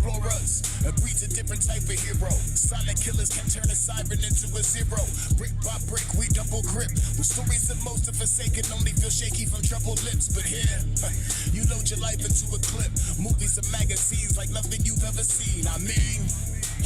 explorers. A breed's a different type of hero. Silent killers can turn a siren into a zero. Brick by brick, we double grip. The stories of most of forsaken only feel shaky from troubled lips. But here, you load your life into a clip. Movies and magazines like nothing you've ever seen. I mean,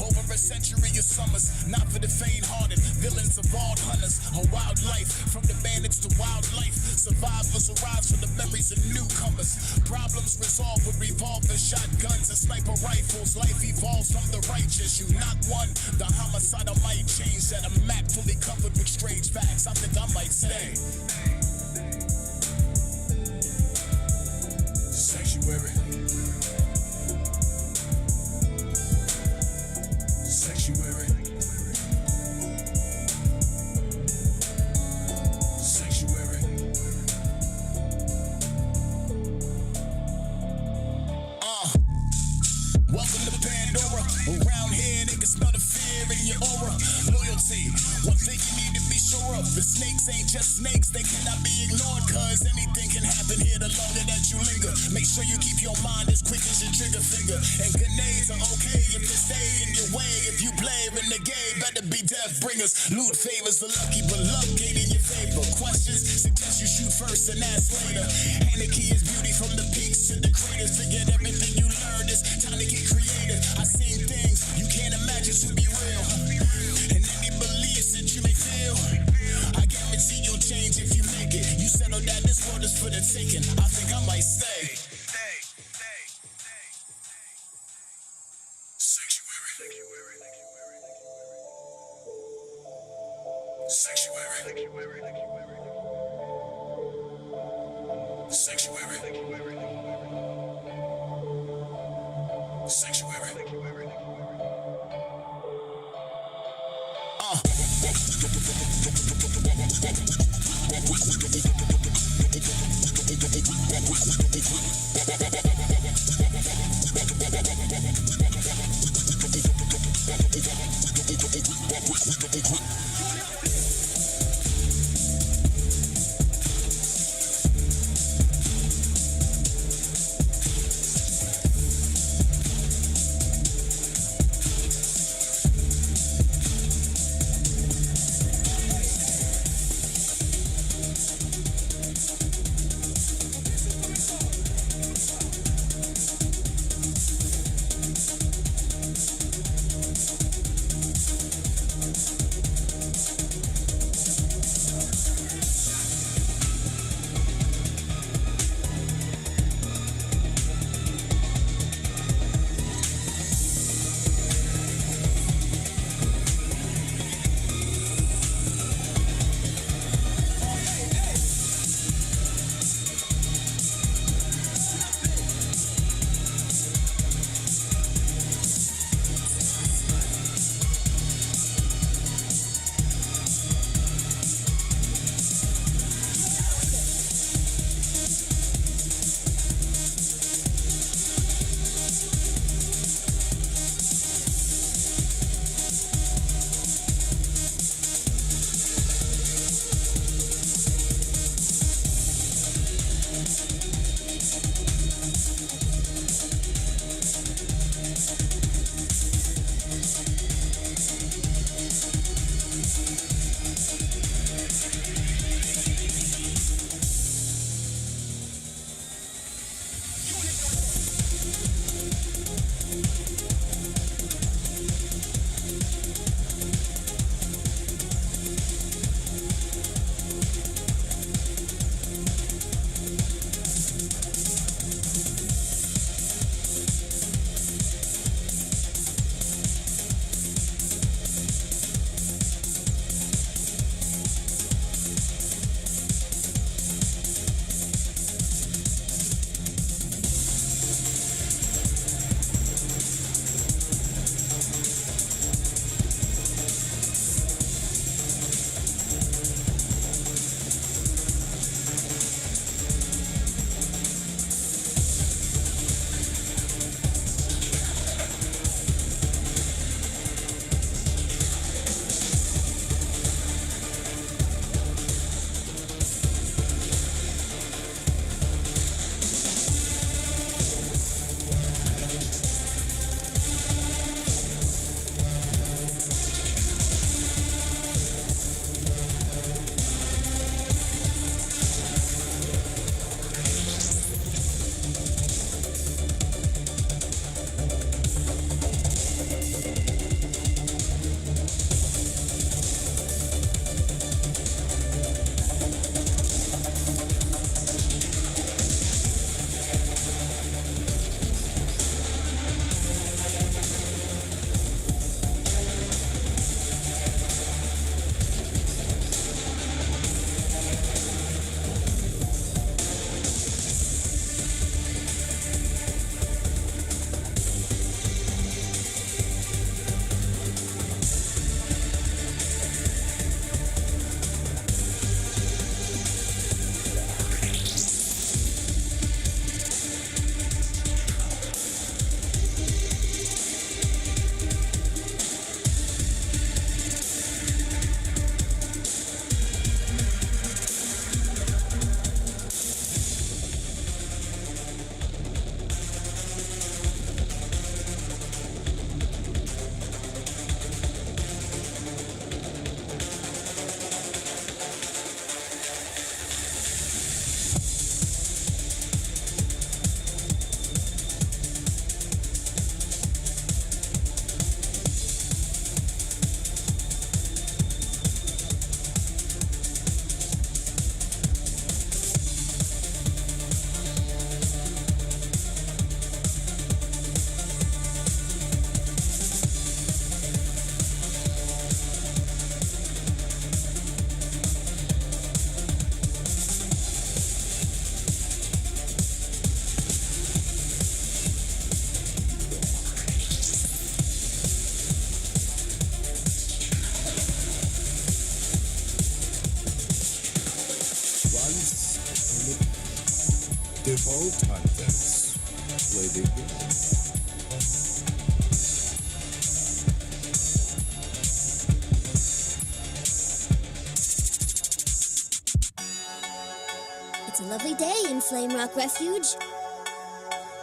over a century of summers, not for the faint-hearted. Villains of all hunters, a wild life. From the bandits to wildlife, survivors arise from the memories of newcomers. Problems resolved with revolvers, shotguns, and sniper rifles. Life evolves from the righteous. You knock one, the homicidal might change. That a map fully covered with strange facts. I think I might stay. Sanctuary. Sanctuary. Sanctuary. Welcome to Pandora. Around here they can smell the fear in your aura. Loyalty, one thing you need to be sure of. The snakes ain't just snakes, they cannot be ignored. Cause anything can happen here the longer that you linger. Make sure you keep your mind as quick as your trigger finger. And grenades are okay if they stay in your way. If you play renegade, better be death bringers. Loot favors the lucky, but luck ain't in your favor. Questions suggest you shoot first and ask later. And the key is beauty from the peaks to the craters. Forget everything you learned, it's time to get creative. I seen things you can't imagine to be real. And any beliefs that you may feel, I guarantee you'll change if you make it. You settle that this world is for the taking. I think I might stay. Untitled Chapters. Play the game. It's a lovely day in Flame Rock Refuge.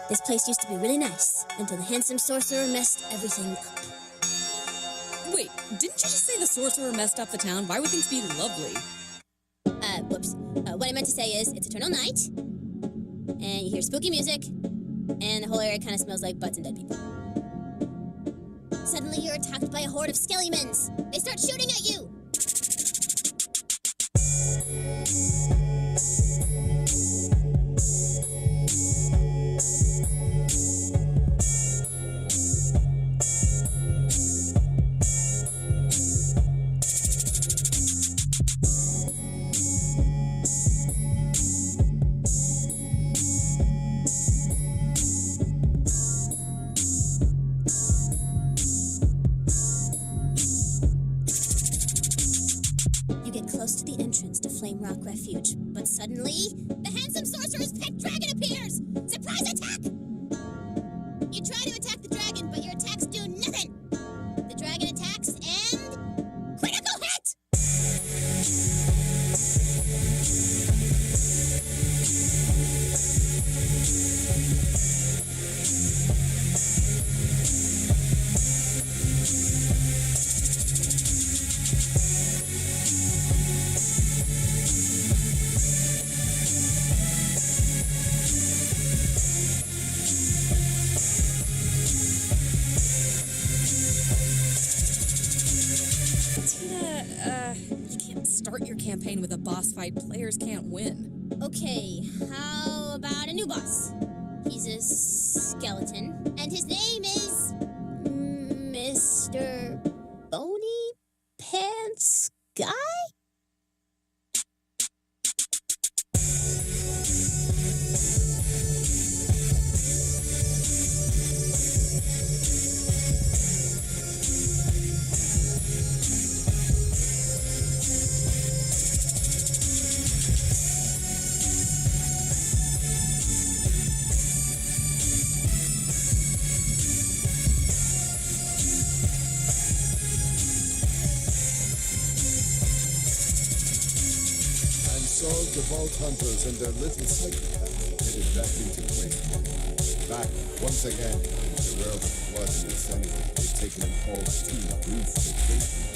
This place used to be really nice until the handsome sorcerer messed everything up. Wait, didn't you just say the sorcerer messed up the town? Why would things be lovely? Whoops. What I meant to say is, it's eternal night, and you hear spooky music, and the whole area kind of smells like butts and dead people. Suddenly you're attacked by a horde of skelliemans. They start shooting at you. Close to the entrance to Flame Rock Refuge, but suddenly, the handsome sorcerer's pet dragon appears! Surprise attack! You try to attack the dragon, but your attacks do nothing! The dragon attacks and... critical hit! Start your campaign with a boss fight players can't win. Okay, how about a new boss? He's a skeleton, and his name is... Mr. Bony Pants Guy? So the Vault Hunters and their little psychopath headed back into the wasteland. Back, once again, in the world of blood and insanity, they've taken an all-too rueful vacation.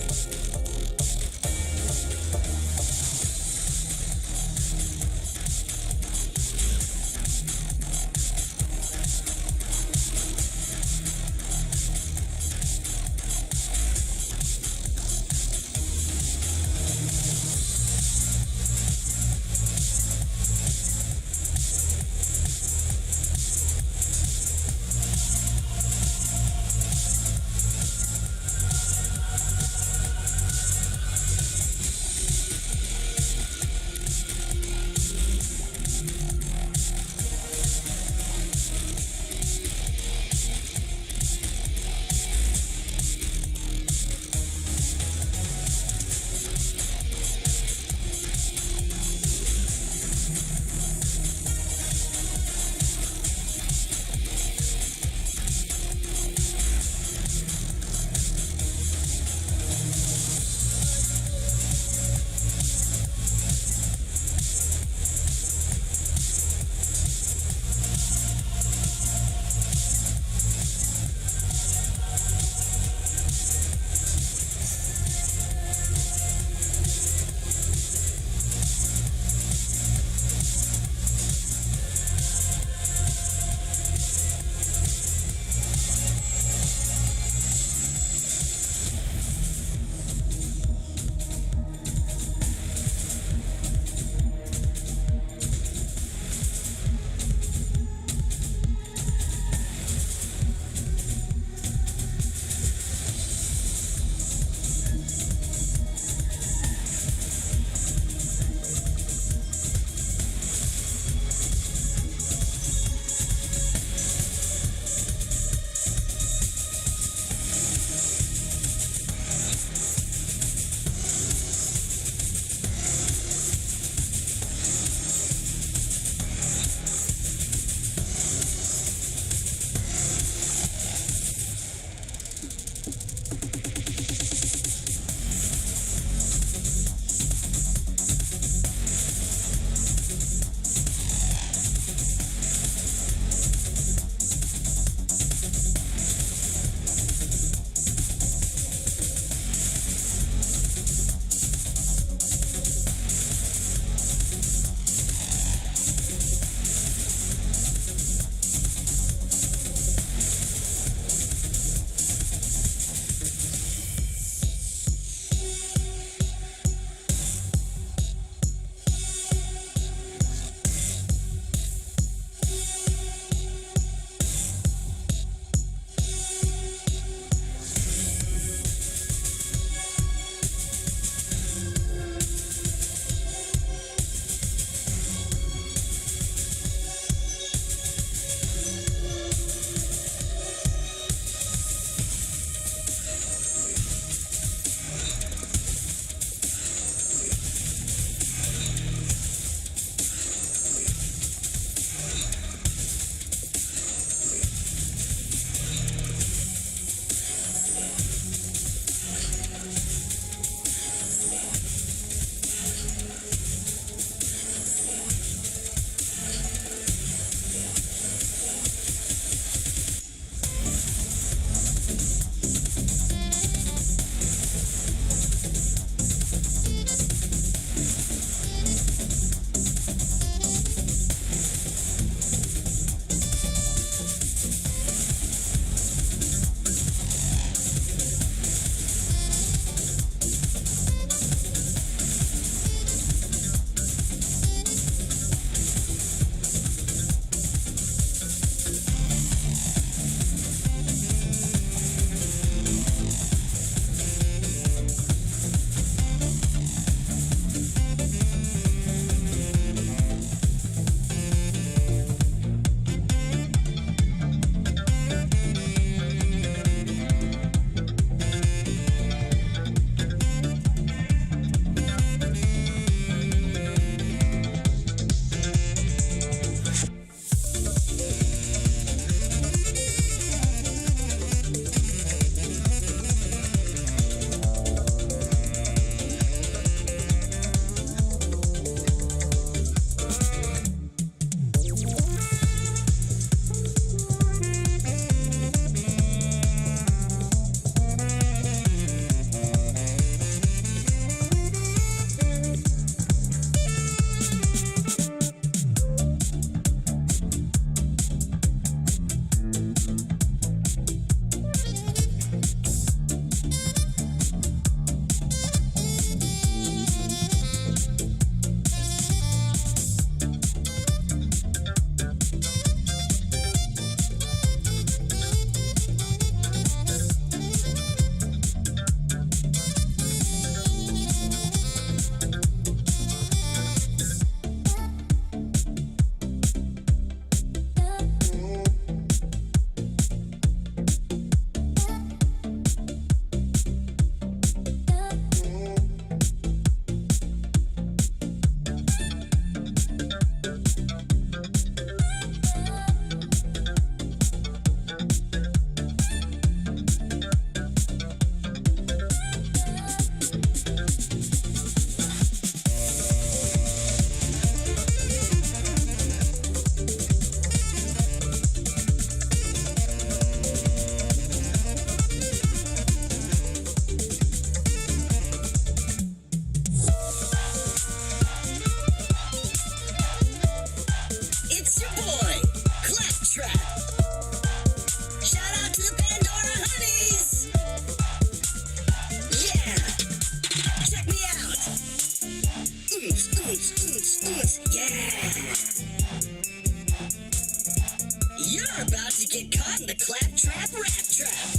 Frag trap, rap trap.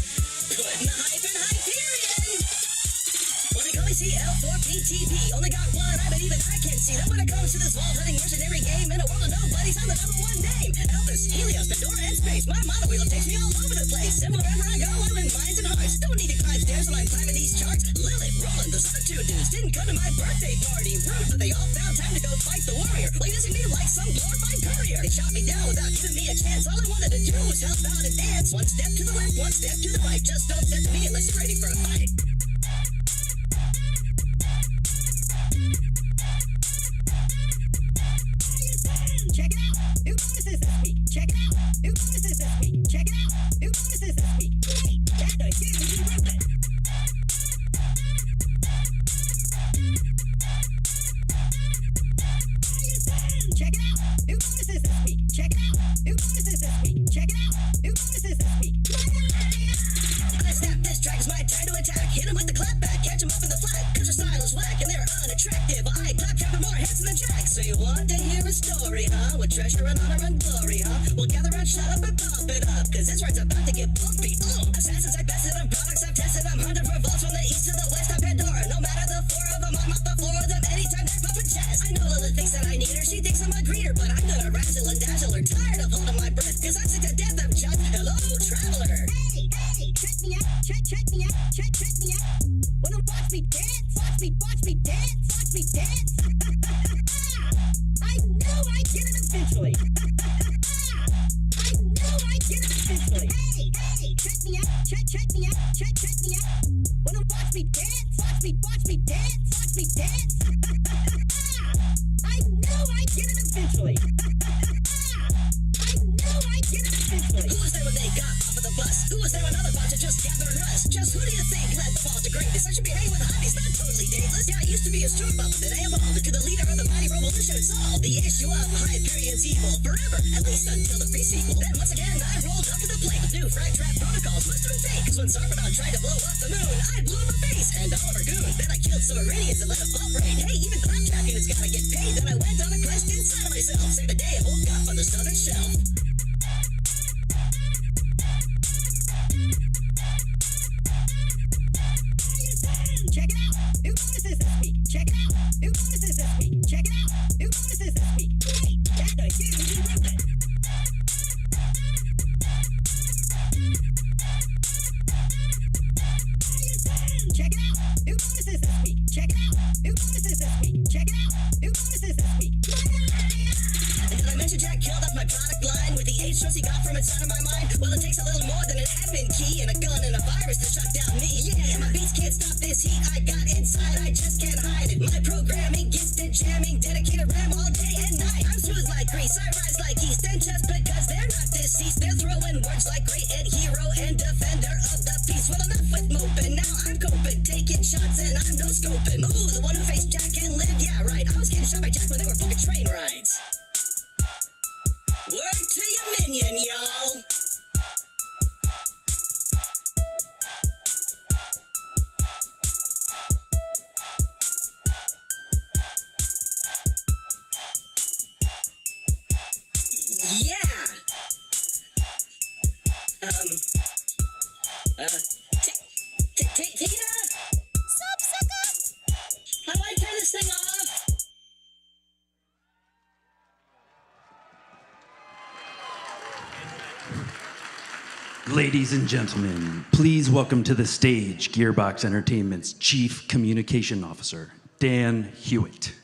Putting the hype in Hyperion. Well, they call me CL4PTP. Only got one eye, but even I can see that when it comes to this wall-hunting mercenary game in a world of nobodies, I'm the #1 name. Elvis, Helios, Pandora, and space. My motto wheel takes me all over the place. And wherever I go, I'm in minds and hearts. Don't need to climb stairs when I'm climbing these charts. Lilith, Roland, those other two dudes didn't come to my birthday party. Rude, but they all found time to go fight the warrior. Like missing me like some glorified courier. They shot me down without giving me a chance. All I wanted to do was help out and dance. One step to the left, one step to the right. Just don't step to me unless you're ready for a fight. Check it out. New bonuses this week. Check it out. New bonuses this week. Check it out. New bonuses this week. Wait, that's a huge improvement. Check it out. New bonuses this week. Check it out. New bonuses this week. Check it out. New bonuses this week. I snap this track is my time to attack. Hit him with the clap back. Catch him up in the flat. Cause their style is whack and they're unattractive. I clap trapping more handsome than Jack. So you want to hear a story, huh? With treasure and honor and glory, huh? Well, gather around, shut up and pump it up. Cause this ride's about to get bumpy. Assassins I bested, I'm products I've tested. I'm hunting for vaults from the east to the west. I'm Pandora. No matter the four of them, I'm off the floor of them anytime they're pumping chest. I know Lilith thinks that I need her. She thinks I'm a greeter. But I'm gonna razzle and dazzle her. Tired of holding my breath. Cause I'm sick to death of just hello, traveler. Hey, check me out. Check me out. Check me out. Wanna watch me dance? Watch me dance. Watch me dance. I know I get it eventually. I know I get it eventually. Hey, check me out. Check me out. Check me out. Wanna watch me dance? Watch me dance. Watch me dance. I know I get it eventually. I know I get it eventually. Who was there when they got off of the bus? Who was there when other bunch of just gathering rust? Just who do you think led the fall to greatness? I should be hanging with hobbies, not totally dangerous. Yeah, I used to be a strong bubble, then I evolved into the leader of the mighty revolution. Solved the issue of Hyperion's evil forever, at least until the pre-sequel. Then once again, I rolled up to the plate with new frag trap protocols. Must have been fake, cause when Sarpedon tried to blow up the moon, I blew up a face and Oliver Goon. Then I killed some Iridians and let a vault raid. Hey, even claptracking has gotta get paid. Then I went on a quest inside of myself. Saved the day of old Guff on the southern shelf. Check it out. New bonuses this week. Check it out. New bonuses this week. Check it out. New bonuses this week. Wait, that's a huge improvement. Check it out. New bonuses this week. Check it out. New bonuses this week. Check it out. New bonuses this week. Did I mention Jack killed off my product line with the H he got from inside of my mind? Well, it takes a little more than an admin key and a gun and a virus to shut down me. Yeah, my beats can't stop this heat I got inside. I just can't hide it. My programming, gifted jamming, dedicated RAM all day and night. I'm smooth like grease, I rise like yeast, and just because they're not deceased, they're throwing words like great and hero and defender of the peace. Well, enough with moping, now I'm coping, taking shots and I'm no scoping. Ooh, the one who faced Jack and lived, yeah, right. I was getting shot by Jack when they were fucking train rides. Word to your minion, y'all. Yeah. Tina? Sup, sucker? How do I turn this thing off? Ladies and gentlemen, please welcome to the stage Gearbox Entertainment's Chief Communication Officer, Dan Hewitt.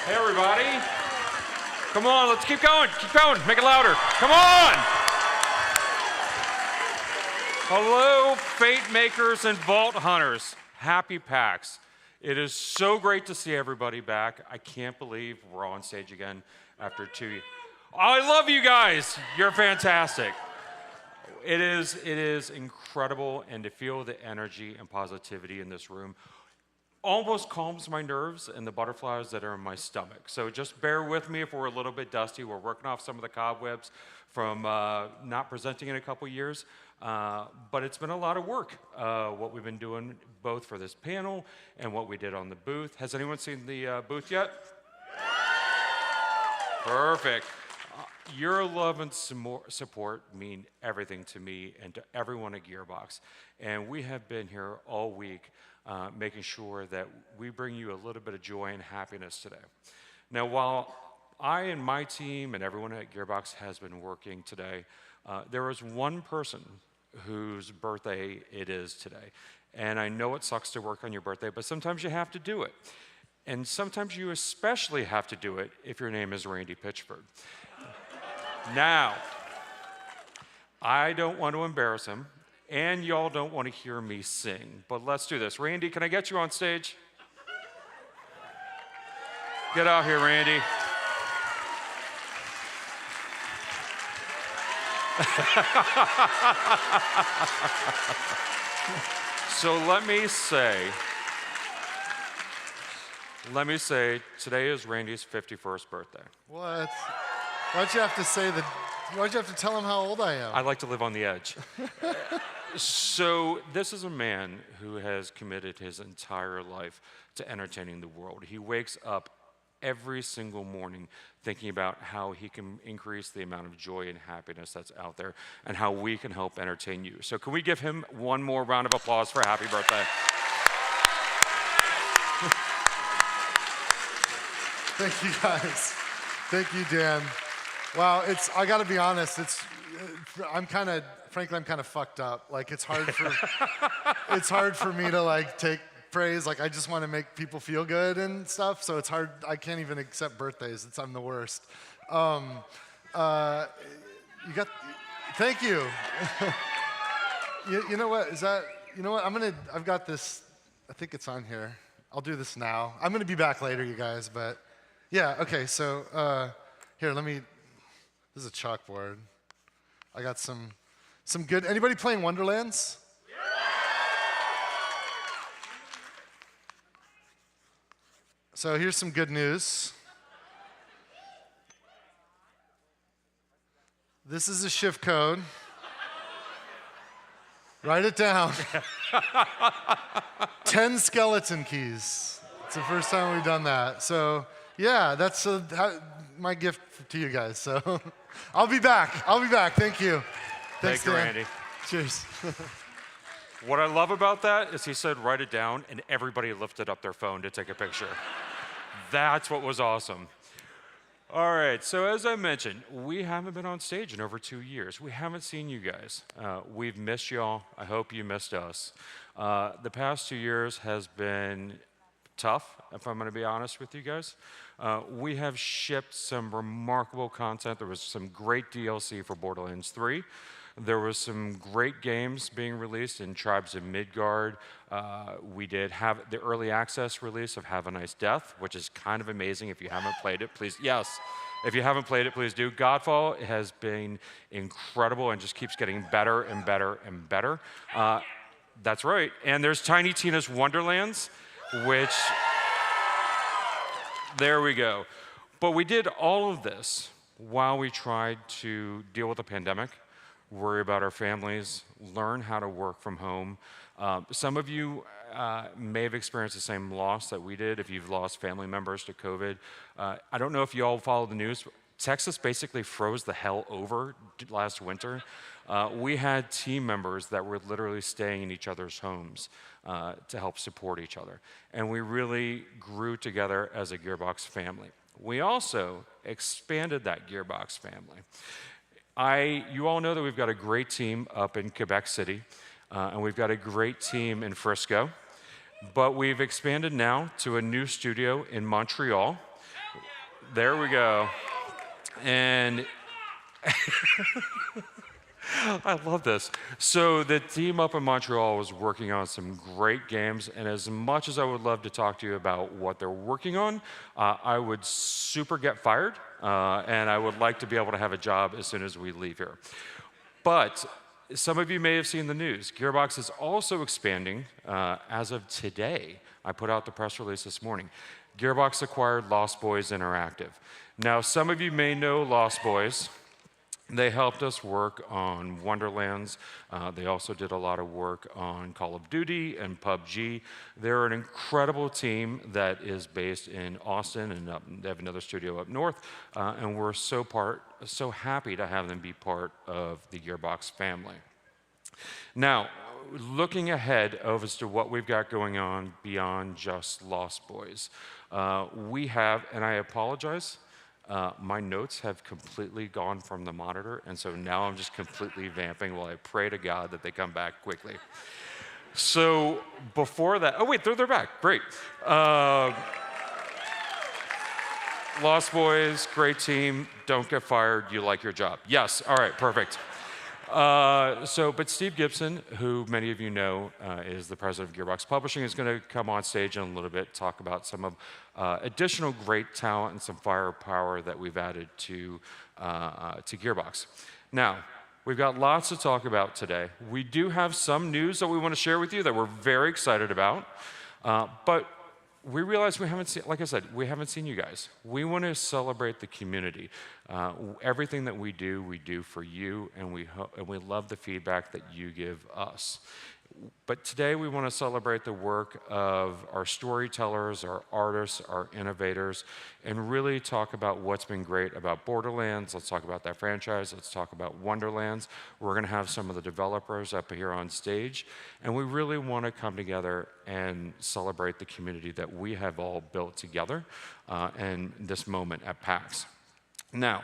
Hey, everybody. Come on, let's keep going. Keep going. Make it louder. Come on. Hello, Fate Makers and Vault Hunters. Happy PAX. It is so great to see everybody back. I can't believe we're on stage again after 2 years. I love you guys. You're fantastic. It is incredible, and to feel the energy and positivity in this room almost calms my nerves and the butterflies that are in my stomach. So just bear with me if we're a little bit dusty. We're working off some of the cobwebs from not presenting in a couple years, but it's been a lot of work, what we've been doing both for this panel and what we did on the booth. Has anyone seen the booth yet? Perfect. Your love and support mean everything to me and to everyone at Gearbox. And we have been here all week making sure that we bring you a little bit of joy and happiness today. Now, while I and my team and everyone at Gearbox has been working today, there is one person whose birthday it is today. And I know it sucks to work on your birthday, but sometimes you have to do it. And sometimes you especially have to do it if your name is Randy Pitchford. Now, I don't want to embarrass him, and y'all don't want to hear me sing, but let's do this. Randy, can I get you on stage? Get out here, Randy. So let me say, today is Randy's 51st birthday. What? Why'd you have to say that? Why'd you have to tell him how old I am? I like to live on the edge. So this is a man who has committed his entire life to entertaining the world. He wakes up every single morning thinking about how he can increase the amount of joy and happiness that's out there and how we can help entertain you. So can we give him one more round of applause for happy birthday? Thank you, guys. Thank you, Dan. Wow, I gotta be honest, frankly, I'm kind of fucked up. Like, it's hard for me to like take praise. Like, I just want to make people feel good and stuff, so it's hard. I can't even accept birthdays. I'm the worst. Thank you. You know what, I've got this, I think it's on here. I'll do this now. I'm gonna be back later, you guys, but yeah, okay, so here, this is a chalkboard. I got some good, anybody playing Wonderlands? So here's some good news. This is a shift code. Write it down. 10 skeleton keys. It's the first time we've done that. So yeah, that's my gift to you guys. So I'll be back. Thank you. Thanks, Thank you, Dan. Randy. Cheers. What I love about that is he said, write it down, and everybody lifted up their phone to take a picture. That's what was awesome. All right, so as I mentioned, we haven't been on stage in over 2 years. We haven't seen you guys. We've missed y'all. I hope you missed us. The past 2 years has been tough, if I'm gonna be honest with you guys. We have shipped some remarkable content. There was some great DLC for Borderlands 3. There was some great games being released in Tribes of Midgard. We did have the early access release of Have a Nice Death, which is kind of amazing. If you haven't played it, please, yes. If you haven't played it, please do. Godfall has been incredible and just keeps getting better and better and better. That's right. And there's Tiny Tina's Wonderlands, which, there we go. But we did all of this while we tried to deal with the pandemic, worry about our families, learn how to work from home. Some of you may have experienced the same loss that we did if you've lost family members to COVID. I don't know if you all follow the news. Texas basically froze the hell over last winter. We had team members that were literally staying in each other's homes to help support each other. And we really grew together as a Gearbox family. We also expanded that Gearbox family. You all know that we've got a great team up in Quebec City, and we've got a great team in Frisco, but we've expanded now to a new studio in Montreal. There we go. And I love this. So the team up in Montreal was working on some great games, and as much as I would love to talk to you about what they're working on, I would super get fired, and I would like to be able to have a job as soon as we leave here. But some of you may have seen the news. Gearbox is also expanding as of today. I put out the press release this morning. Gearbox acquired Lost Boys Interactive. Now, some of you may know Lost Boys. They helped us work on Wonderlands. They also did a lot of work on Call of Duty and PUBG. They're an incredible team that is based in Austin, and they have another studio up north. And we're so happy to have them be part of the Gearbox family. Now, looking ahead as to what we've got going on beyond just Lost Boys, we have, and I apologize, my notes have completely gone from the monitor, and so now I'm just completely vamping while I pray to God that they come back quickly. So before that, oh wait, they're back, great. Lost Boys, great team, don't get fired, you like your job. Yes, all right, perfect. But Steve Gibson, who many of you know is the president of Gearbox Publishing, is going to come on stage in a little bit, talk about some of additional great talent and some firepower that we've added to Gearbox. Now, we've got lots to talk about today. We do have some news that we want to share with you that we're very excited about, but we realize we haven't seen, like I said, we haven't seen you guys. We want to celebrate the community. Everything that we do for you, and we love the feedback that you give us. But today we want to celebrate the work of our storytellers, our artists, our innovators, and really talk about what's been great about Borderlands. Let's talk about that franchise. Let's talk about Wonderlands. We're going to have some of the developers up here on stage, and we really want to come together and celebrate the community that we have all built together in this moment at PAX. Now,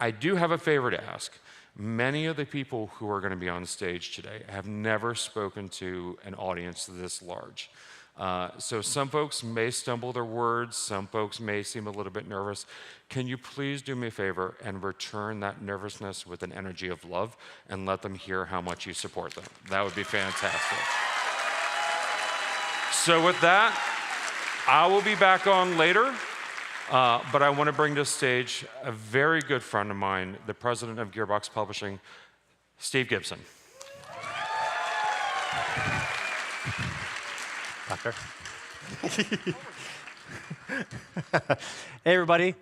I do have a favor to ask. Many of the people who are going to be on stage today have never spoken to an audience this large. So some folks may stumble their words, some folks may seem a little bit nervous. Can you please do me a favor and return that nervousness with an energy of love and let them hear how much you support them? That would be fantastic. So with that, I will be back on later. But I want to bring to the stage a very good friend of mine, the president of Gearbox Publishing, Steve Gibson. Doctor. Hey, everybody.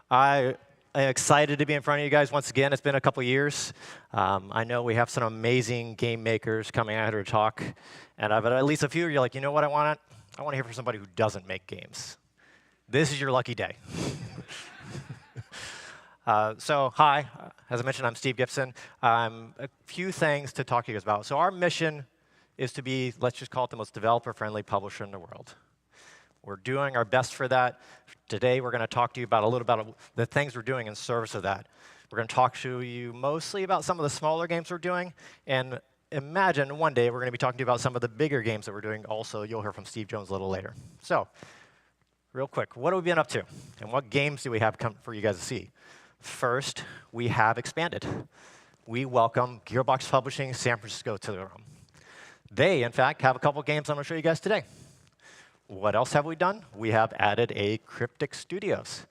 I am excited to be in front of you guys once again. It's been a couple years. I know we have some amazing game makers coming out here to talk. And I've at least a few of you are like, you know what I want? I want to hear from somebody who doesn't make games. This is your lucky day. So, hi. As I mentioned, I'm Steve Gibson. A few things to talk to you guys about. So our mission is to be, let's just call it the most developer-friendly publisher in the world. We're doing our best for that. Today, we're going to talk to you about a little about the things we're doing in service of that. We're going to talk to you mostly about some of the smaller games we're doing, and imagine one day we're going to be talking to you about some of the bigger games that we're doing. Also, you'll hear from Steve Jones a little later. So, real quick, what have we been up to? And what games do we have come for you guys to see? First, we have expanded. We welcome Gearbox Publishing San Francisco to the room. They, in fact, have a couple games I'm going to show you guys today. What else have we done? We have added a Cryptic Studios.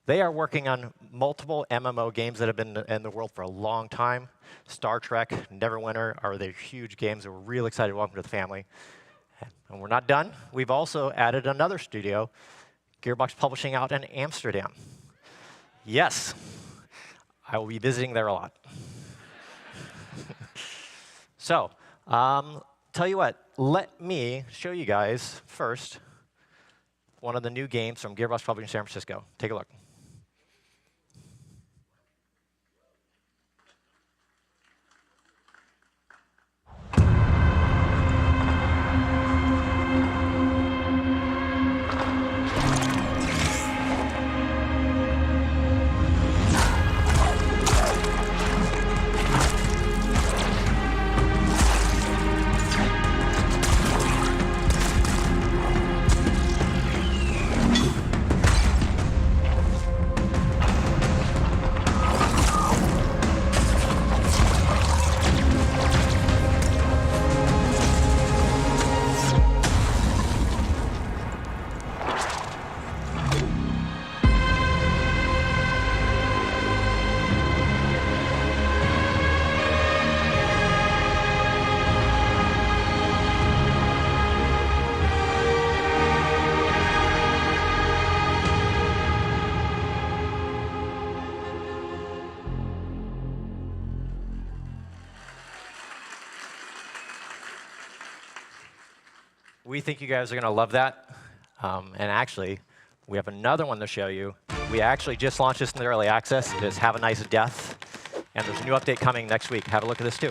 They are working on multiple MMO games that have been in the world for a long time. Star Trek, Neverwinter are their huge games that we're really excited to welcome to the family. And we're not done. We've also added another studio, Gearbox Publishing out in Amsterdam. Yes, I will be visiting there a lot. So, tell you what, let me show you guys first one of the new games from Gearbox Publishing San Francisco. Take a look. We think you guys are going to love that. And actually, we have another one to show you. We actually just launched this in the early access. It is Have a Nice Death. And there's a new update coming next week. Have a look at this, too.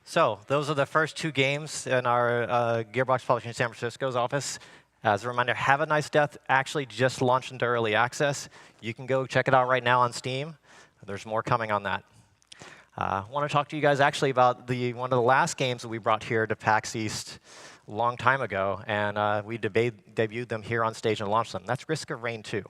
So those are the first 2 games in our Gearbox Publishing San Francisco's office. As a reminder, Have a Nice Death actually just launched into early access. You can go check it out right now on Steam. There's more coming on that. I want to talk to you guys actually about one of the last games that we brought here to PAX East a long time ago, and we debuted them here on stage and launched them. That's Risk of Rain 2.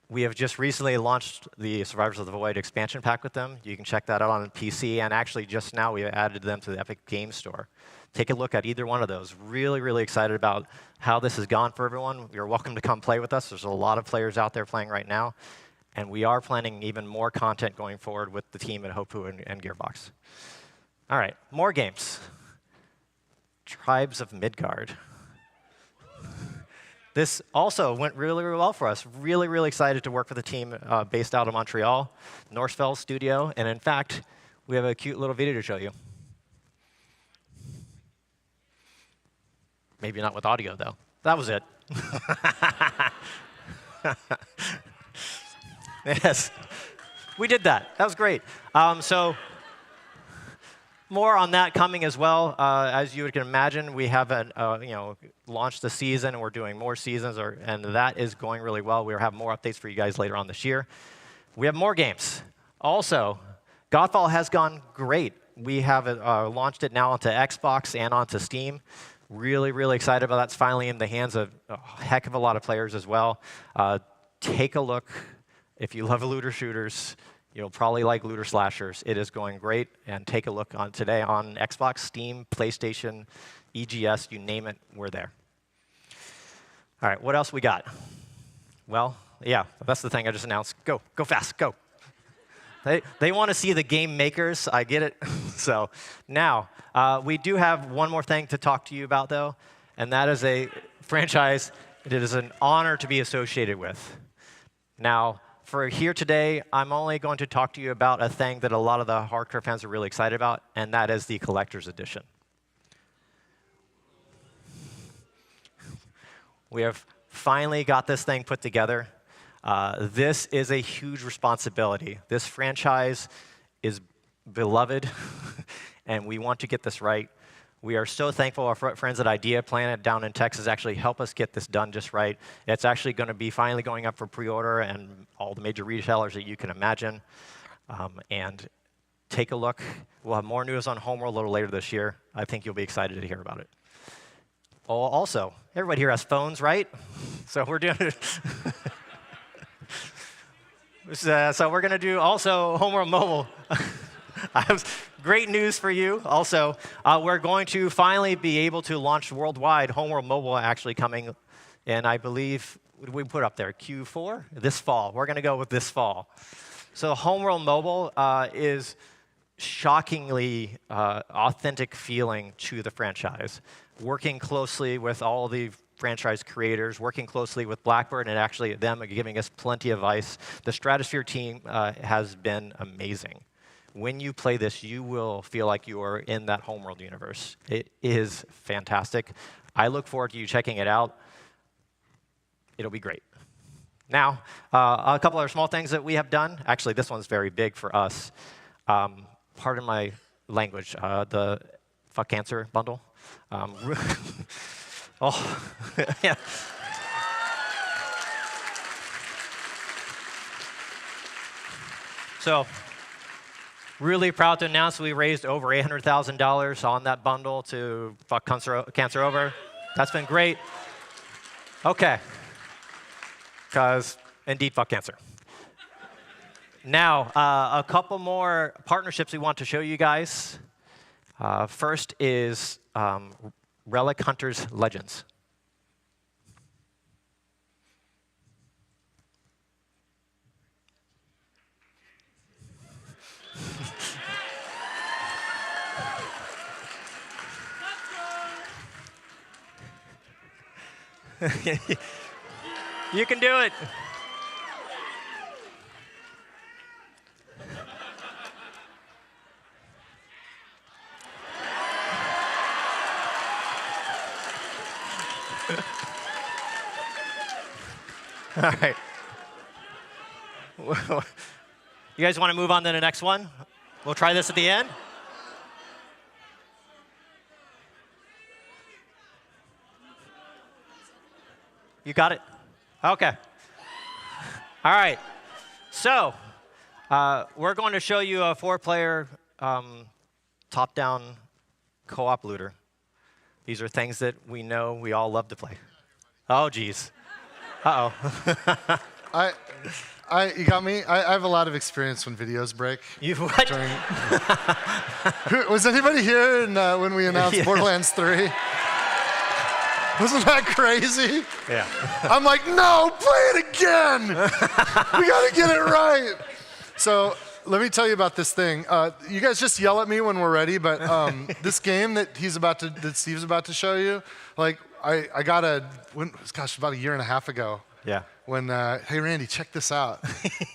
We have just recently launched the Survivors of the Void expansion pack with them. You can check that out on PC, and actually just now we added them to the Epic Games Store. Take a look at either one of those. Really, really excited about how this has gone for everyone. You're welcome to come play with us. There's a lot of players out there playing right now, and we are planning even more content going forward with the team at Hopu and Gearbox. All right, more games. Tribes of Midgard. This also went really, really well for us. Really, really excited to work with a team based out of Montreal, Norsefell Studio. And in fact, we have a cute little video to show you. Maybe not with audio, though. That was it. Yes, we did that. That was great. So more on that coming as well. As you can imagine, we have launched the season, and we're doing more seasons, and that is going really well. We'll have more updates for you guys later on this year. We have more games. Also, Godfall has gone great. We have launched it now onto Xbox and onto Steam. Really, really excited about that. It's finally in the hands of a heck of a lot of players as well. Take a look. If you love looter shooters, you'll probably like looter slashers. It is going great, and take a look on today on Xbox, Steam, PlayStation, EGS, you name it, we're there. All right, what else we got? Well, yeah, that's the thing I just announced. Go fast, go. They want to see the game makers, I get it. So now, we do have one more thing to talk to you about, though, and that is a franchise it is an honor to be associated with. Now, for here today, I'm only going to talk to you about a thing that a lot of the hardcore fans are really excited about, and that is the Collector's Edition. We have finally got this thing put together. This is a huge responsibility. This franchise is beloved, and we want to get this right. We are so thankful our friends at Idea Planet down in Texas actually help us get this done just right. It's actually going to be finally going up for pre-order and all the major retailers that you can imagine. And take a look. We'll have more news on Homeworld a little later this year. I think you'll be excited to hear about it. Oh, also, everybody here has phones, right? So we're doing it. So we're going to do also Homeworld Mobile. I have great news for you. Also, we're going to finally be able to launch worldwide. Homeworld Mobile actually coming in, I believe, what did we put up there? Q4? This fall. We're going to go with this fall. So Homeworld Mobile is shockingly authentic feeling to the franchise. Working closely with all the franchise creators, working closely with Blackbird, and actually them giving us plenty of advice. The Stratosphere team has been amazing. When you play this, you will feel like you are in that Homeworld universe. It is fantastic. I look forward to you checking it out. It'll be great. Now, a couple other small things that we have done. Actually, this one's very big for us. Pardon my language. The Fuck Cancer bundle. Oh, yeah. So, really proud to announce we raised over $800,000 on that bundle to fuck cancer over. That's been great. Okay. Because, indeed, fuck cancer. Now, a couple more partnerships we want to show you guys. First is Relic Hunters Legends. You can do it. All right. You guys want to move on to the next one? We'll try this at the end. You got it? Okay. All right. So we're going to show you a 4-player top-down co-op looter. These are things that we know we all love to play. Oh, geez. Uh-oh. You got me? I have a lot of experience when videos break. You what? Was anybody here when we announced Borderlands 3? Wasn't that crazy? Yeah. I'm like, no, play it again. We got to get it right. So let me tell you about this thing. You guys just yell at me when we're ready, but this game that Steve's about to show you, like I got about a year and a half ago. Yeah. When, hey, Randy, check this out.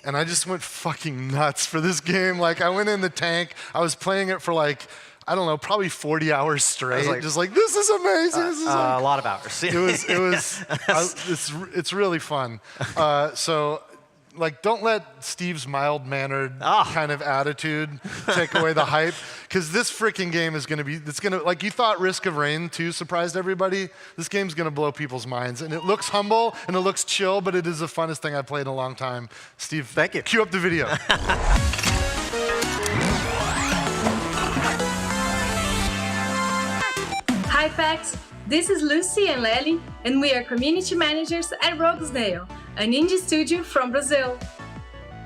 And I just went fucking nuts for this game. Like, I went in the tank. I was playing it for, like, I don't know, probably 40 hours straight. Just like, this is amazing. This is a lot of hours. It's really fun. So, like, don't let Steve's mild-mannered kind of attitude take away the hype, because this freaking game is going to like, you thought Risk of Rain 2 surprised everybody. This game's going to blow people's minds, and it looks humble, and it looks chill, but it is the funnest thing I've played in a long time. Steve, thank you. Cue up the video. Hi, PAX. This is Lucy and Lely, and we are community managers at Rogue Snail, an indie studio from Brazil.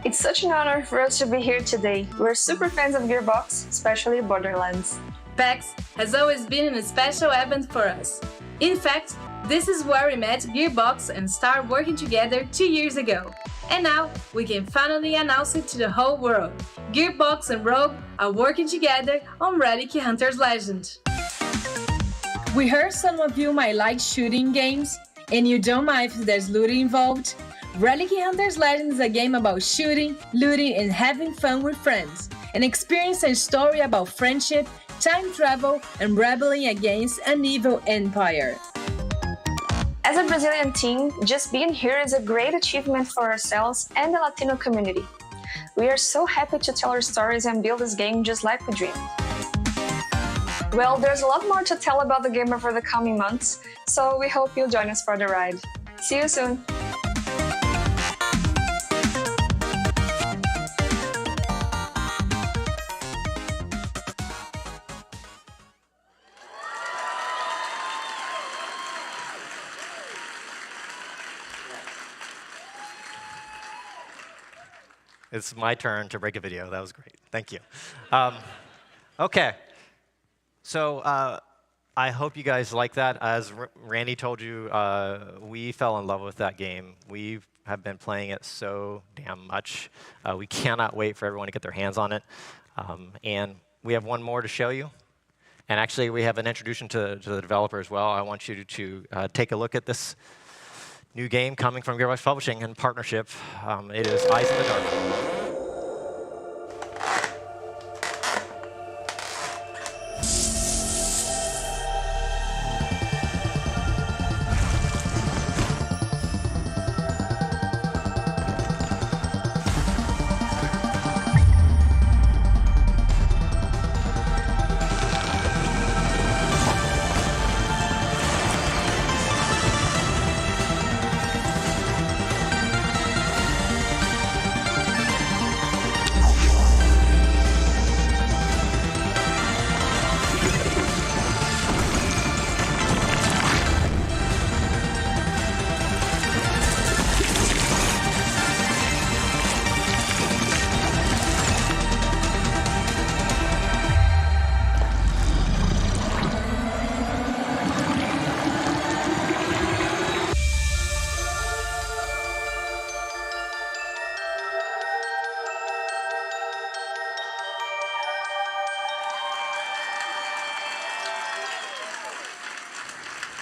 It's such an honor for us to be here today. We're super fans of Gearbox, especially Borderlands. PAX has always been a special event for us. In fact, this is where we met Gearbox and started working together 2 years ago. And now we can finally announce it to the whole world. Gearbox and Rogue are working together on Relic Hunters Legend. We heard some of you might like shooting games, and you don't mind if there's looting involved. Relic Hunters Legend is a game about shooting, looting, and having fun with friends. An experience and story about friendship, time travel, and rebelling against an evil empire. As a Brazilian team, just being here is a great achievement for ourselves and the Latino community. We are so happy to tell our stories and build this game just like we dreamed. Well, there's a lot more to tell about the game over the coming months, so we hope you'll join us for the ride. See you soon! It's my turn to break a video. That was great. Thank you. Okay. So I hope you guys like that. As Randy told you, we fell in love with that game. We have been playing it so damn much. We cannot wait for everyone to get their hands on it. And we have one more to show you. And actually, we have an introduction to the developer as well. I want you to take a look at this new game coming from Gearbox Publishing in partnership. It is Eyes in the Dark.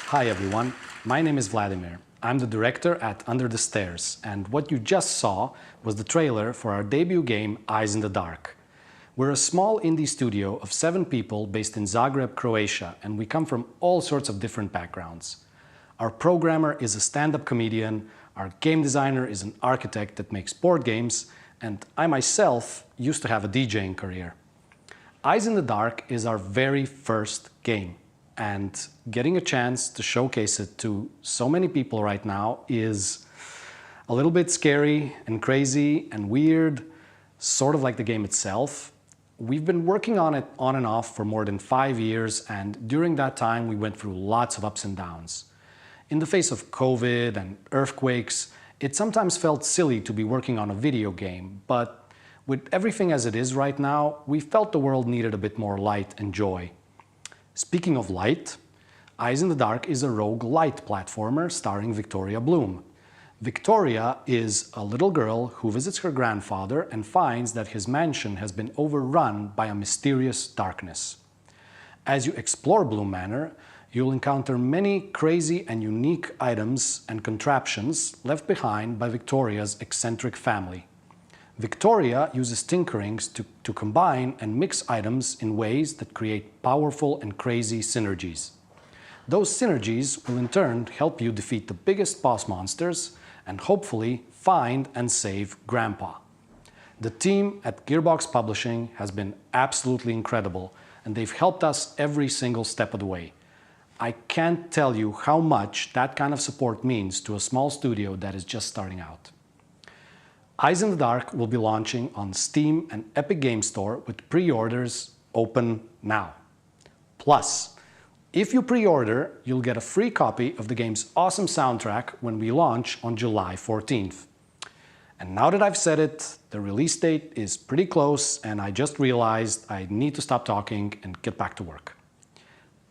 Hi everyone, my name is Vladimir. I'm the director at Under the Stairs, and what you just saw was the trailer for our debut game, Eyes in the Dark. We're a small indie studio of 7 people based in Zagreb, Croatia, and we come from all sorts of different backgrounds. Our programmer is a stand-up comedian, our game designer is an architect that makes board games, and I myself used to have a DJing career. Eyes in the Dark is our very first game. And getting a chance to showcase it to so many people right now is a little bit scary and crazy and weird, sort of like the game itself. We've been working on it on and off for more than 5 years, and during that time we went through lots of ups and downs. In the face of COVID and earthquakes, it sometimes felt silly to be working on a video game, but with everything as it is right now, we felt the world needed a bit more light and joy. Speaking of light, Eyes in the Dark is a rogue-lite platformer starring Victoria Bloom. Victoria is a little girl who visits her grandfather and finds that his mansion has been overrun by a mysterious darkness. As you explore Bloom Manor, you'll encounter many crazy and unique items and contraptions left behind by Victoria's eccentric family. Victoria uses tinkerings to combine and mix items in ways that create powerful and crazy synergies. Those synergies will in turn help you defeat the biggest boss monsters and hopefully find and save Grandpa. The team at Gearbox Publishing has been absolutely incredible, and they've helped us every single step of the way. I can't tell you how much that kind of support means to a small studio that is just starting out. Eyes in the Dark will be launching on Steam and Epic Games Store with pre-orders open now. Plus, if you pre-order, you'll get a free copy of the game's awesome soundtrack when we launch on July 14th. And now that I've said it, the release date is pretty close, and I just realized I need to stop talking and get back to work.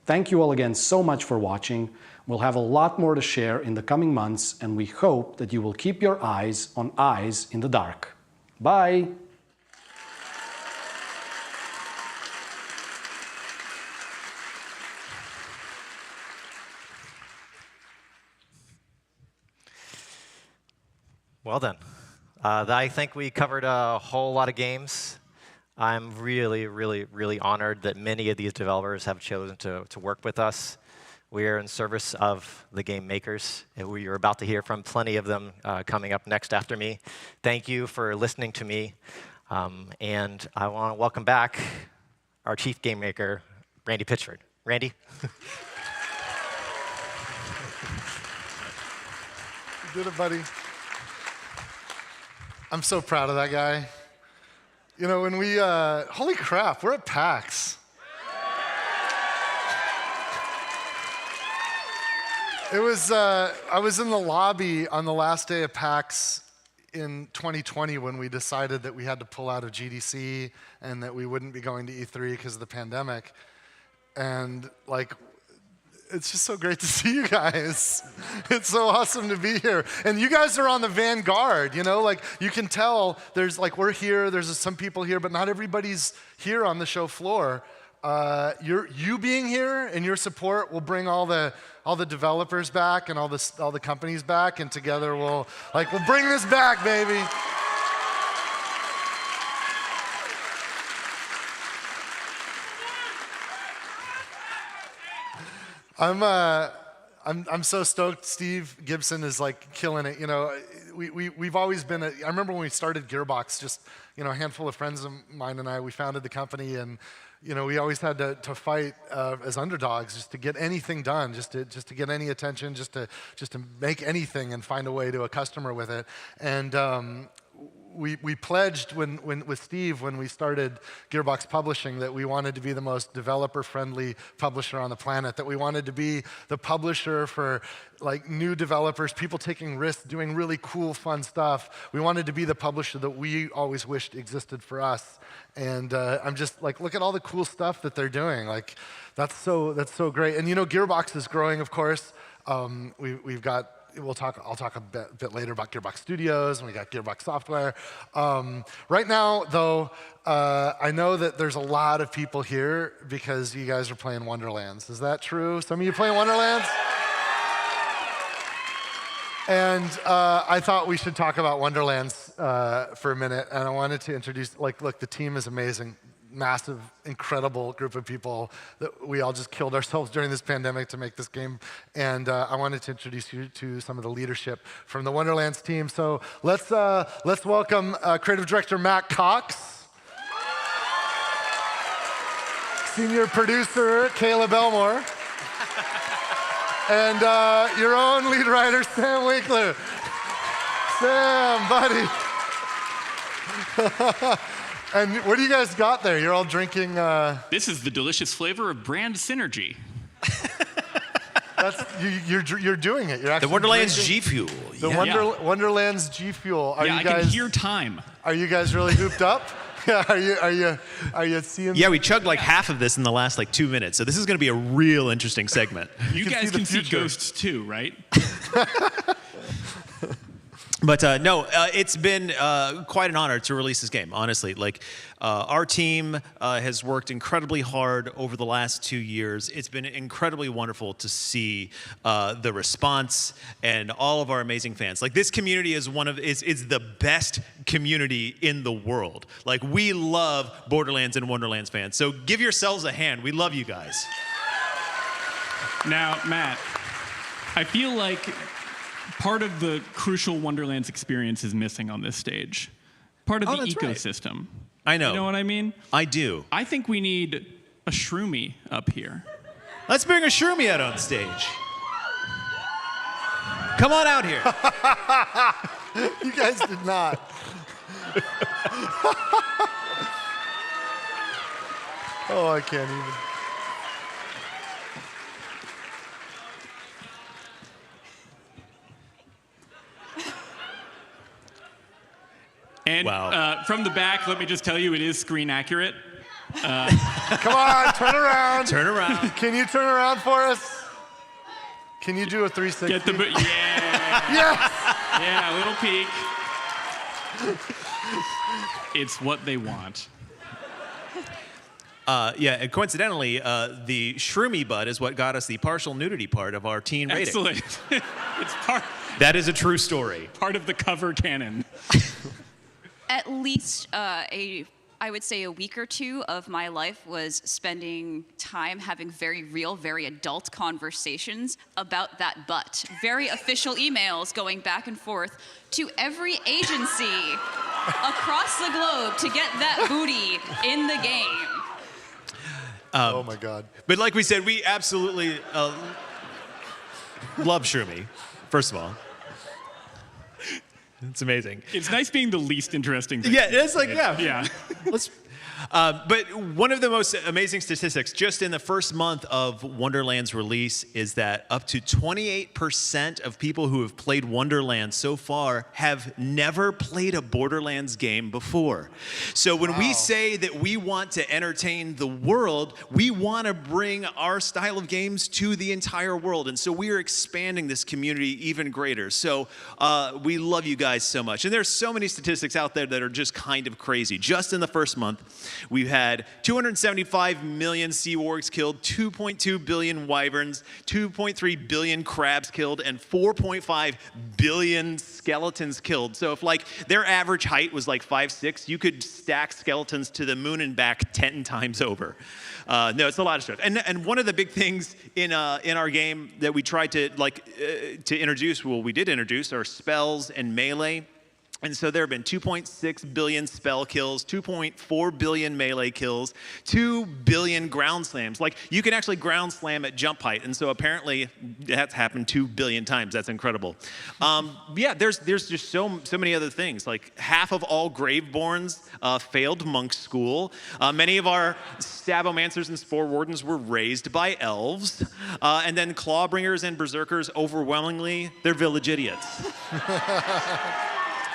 Thank you all again so much for watching. We'll have a lot more to share in the coming months, and we hope that you will keep your eyes on Eyes in the Dark. Bye! Well done. I think we covered a whole lot of games. I'm really, really, really honored that many of these developers have chosen to work with us. We are in service of the game makers, and we are about to hear from plenty of them coming up next after me. Thank you for listening to me, and I want to welcome back our chief game maker, Randy Pitchford. Randy? You did it, buddy. I'm so proud of that guy. You know, when we, holy crap, we're at PAX. It was, I was in the lobby on the last day of PAX in 2020 when we decided that we had to pull out of GDC and that we wouldn't be going to E3 because of the pandemic. And like, it's just so great to see you guys. It's so awesome to be here. And you guys are on the vanguard, you know, like you can tell there's like, we're here, there's some people here, but not everybody's here on the show floor. You being here and your support will bring all the developers back and all the companies back, and together we'll bring this back, baby. I'm so stoked. Steve Gibson is like killing it. You know, we've always been. I remember when we started Gearbox, just a handful of friends of mine and I. We founded the company, and we always had to fight as underdogs just to get anything done, just to get any attention, just to make anything and find a way to a customer with it. And we pledged with Steve when we started Gearbox Publishing that we wanted to be the most developer-friendly publisher on the planet, that we wanted to be the publisher for like new developers, people taking risks, doing really cool, fun stuff. We wanted to be the publisher that we always wished existed for us. And I'm just like, look at all the cool stuff that they're doing. Like, that's so great. And Gearbox is growing, of course. We've got. I'll talk a bit later about Gearbox Studios, and we got Gearbox Software. Right now, though, I know that there's a lot of people here because you guys are playing Wonderlands. Is that true? Some of you playing Wonderlands? And I thought we should talk about Wonderlands for a minute, and I wanted to introduce, look, the team is amazing. Massive, incredible group of people that we all just killed ourselves during this pandemic to make this game. And I wanted to introduce you to some of the leadership from the Wonderlands team. So let's welcome creative director Matt Cox, senior producer Caleb Elmore, and your own lead writer Sam Winkler. Sam, buddy. And what do you guys got there? You're all drinking... This is the delicious flavor of brand synergy. You're doing it. You're actually the Wonderland's G Fuel. Wonderland's G Fuel. I can hear time. Are you guys really hooped up? Are you seeing? Yeah, we chugged like half of this in the last 2 minutes. So this is going to be a real interesting segment. You guys can see ghosts too, right? But no, it's been quite an honor to release this game, honestly. Our team has worked incredibly hard over the last 2 years. It's been incredibly wonderful to see the response and all of our amazing fans. This community is is the best community in the world. We love Borderlands and Wonderlands fans. So give yourselves a hand. We love you guys. Now, Matt, I feel like part of the crucial Wonderlands experience is missing on this stage. Part of the ecosystem. Right. I know. You know what I mean? I do. I think we need a shroomy up here. Let's bring a shroomy out on stage. Come on out here. You guys did not. Oh, I can't even. And from the back, let me just tell you, it is screen accurate. Come on, turn around. Turn around. Can you turn around for us? Can you do a 360? Get the yeah. Yes. Yeah, a little peek. It's what they want. And coincidentally, the shroomy butt is what got us the partial nudity part of our teen rating. Excellent. It's That is a true story. Part of the cover canon. At least I would say a week or two of my life was spending time having very real, very adult conversations about that butt. Very official emails going back and forth to every agency across the globe to get that booty in the game. Oh my God. But like we said, we absolutely love Shroomy, first of all. It's amazing. It's nice being the least interesting thing. Yeah, it's yeah. Let's. But one of the most amazing statistics just in the first month of Wonderland's release is that up to 28% of people who have played Wonderland so far have never played a Borderlands game before. So when we say that we want to entertain the world, we want to bring our style of games to the entire world. And so we are expanding this community even greater. So we love you guys so much. And there's so many statistics out there that are just kind of crazy. Just in the first month, we've had 275 million sea wargs killed, 2.2 billion wyverns, 2.3 billion crabs killed, and 4.5 billion skeletons killed. So if like their average height was like 5'6", you could stack skeletons to the moon and back 10 times over. No, it's a lot of stuff. And one of the big things in our game that we tried to to introduce, well, we did introduce, are spells and melee. And so there have been 2.6 billion spell kills, 2.4 billion melee kills, 2 billion ground slams. Like, you can actually ground slam at jump height. And so apparently that's happened 2 billion times. That's incredible. Yeah, there's just so many other things. Like, half of all Graveborns failed monk school. Many of our Stabomancers and Spore Wardens were raised by elves. And then Clawbringers and Berserkers, overwhelmingly, they're village idiots.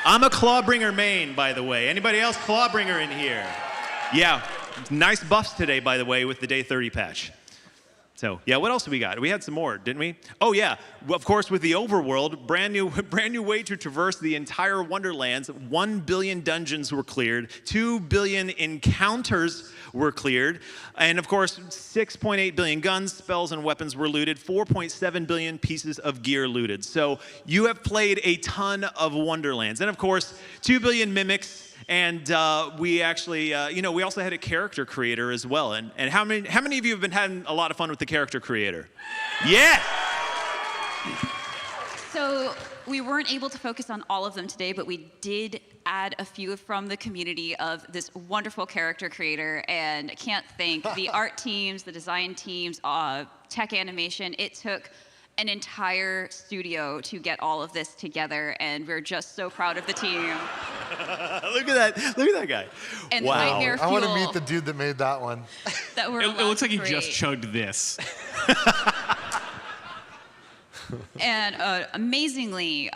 I'm a Clawbringer main, by the way. Anybody else Clawbringer in here? Yeah, nice buffs today, by the way, with the Day 30 patch. So, yeah, what else have we got? We had some more, didn't we? Oh, yeah, of course, with the Overworld, brand new way to traverse the entire Wonderlands. 1 billion dungeons were cleared. 2 billion encounters were cleared. And, of course, 6.8 billion guns, spells, and weapons were looted. 4.7 billion pieces of gear looted. So you have played a ton of Wonderlands. And, of course, 2 billion mimics. And we actually, we also had a character creator as well. And how many of you have been having a lot of fun with the character creator? Yeah! So we weren't able to focus on all of them today, but we did add a few from the community of this wonderful character creator. And I can't thank the art teams, the design teams, tech animation. It took an entire studio to get all of this together, and we're just so proud of the team. Look at that guy. And wow. Nightmare Fuel, I want to meet the dude that made that one. That we're it looks like he create. just chugged this. And amazingly,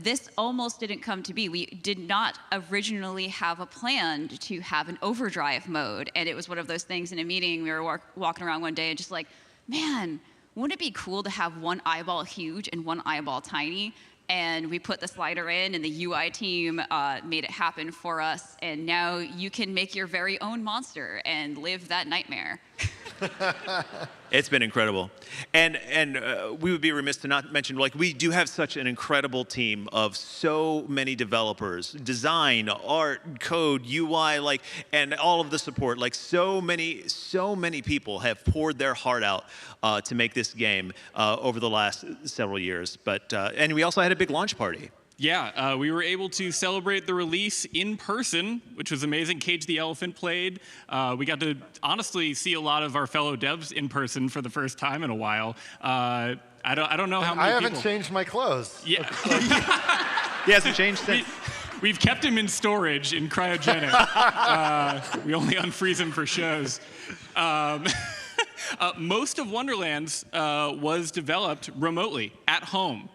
this almost didn't come to be. We did not originally have a plan to have an overdrive mode, and it was one of those things in a meeting. We were walking around one day and just like, man, wouldn't it be cool to have one eyeball huge and one eyeball tiny? And we put the slider in, and the UI team made it happen for us. And now you can make your very own monster and live that nightmare. It's been incredible. And we would be remiss to not mention, like, we do have such an incredible team of so many developers, design, art, code, UI, and all of the support. Like, so many people have poured their heart out to make this game over the last several years. But and we also had a big launch party. Yeah, we were able to celebrate the release in person, which was amazing. Cage the Elephant played. We got to honestly see a lot of our fellow devs in person for the first time in a while. I don't know how many people. I haven't changed my clothes. Yeah. He hasn't changed since. We've kept him in storage in cryogenic. We only unfreeze him for shows. Most of Wonderlands was developed remotely at home.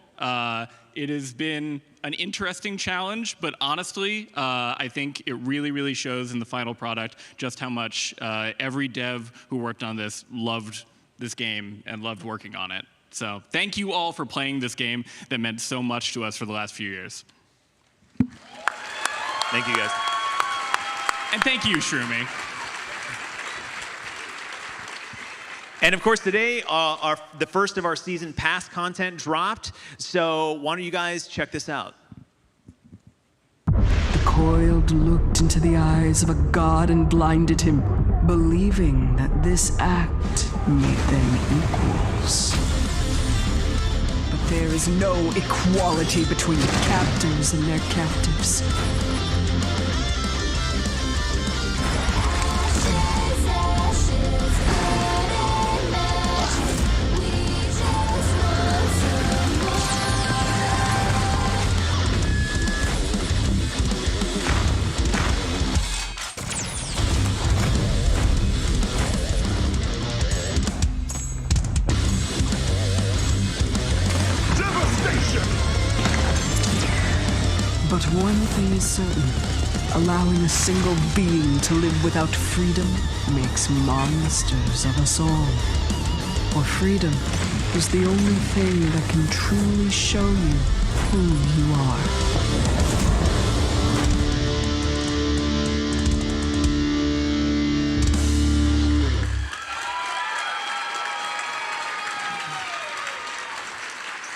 It has been an interesting challenge, but honestly, I think it really, really shows in the final product just how much every dev who worked on this loved this game and loved working on it. So thank you all for playing this game that meant so much to us for the last few years. Thank you, guys. And thank you, Shroomy. And of course, today, the first of our season pass content dropped. So why don't you guys check this out? The coiled looked into the eyes of a god and blinded him, believing that this act made them equals. But there is no equality between captors and their captives. one thing is certain. Allowing a single being to live without freedom makes monsters of us all. For freedom is the only thing that can truly show you who you are.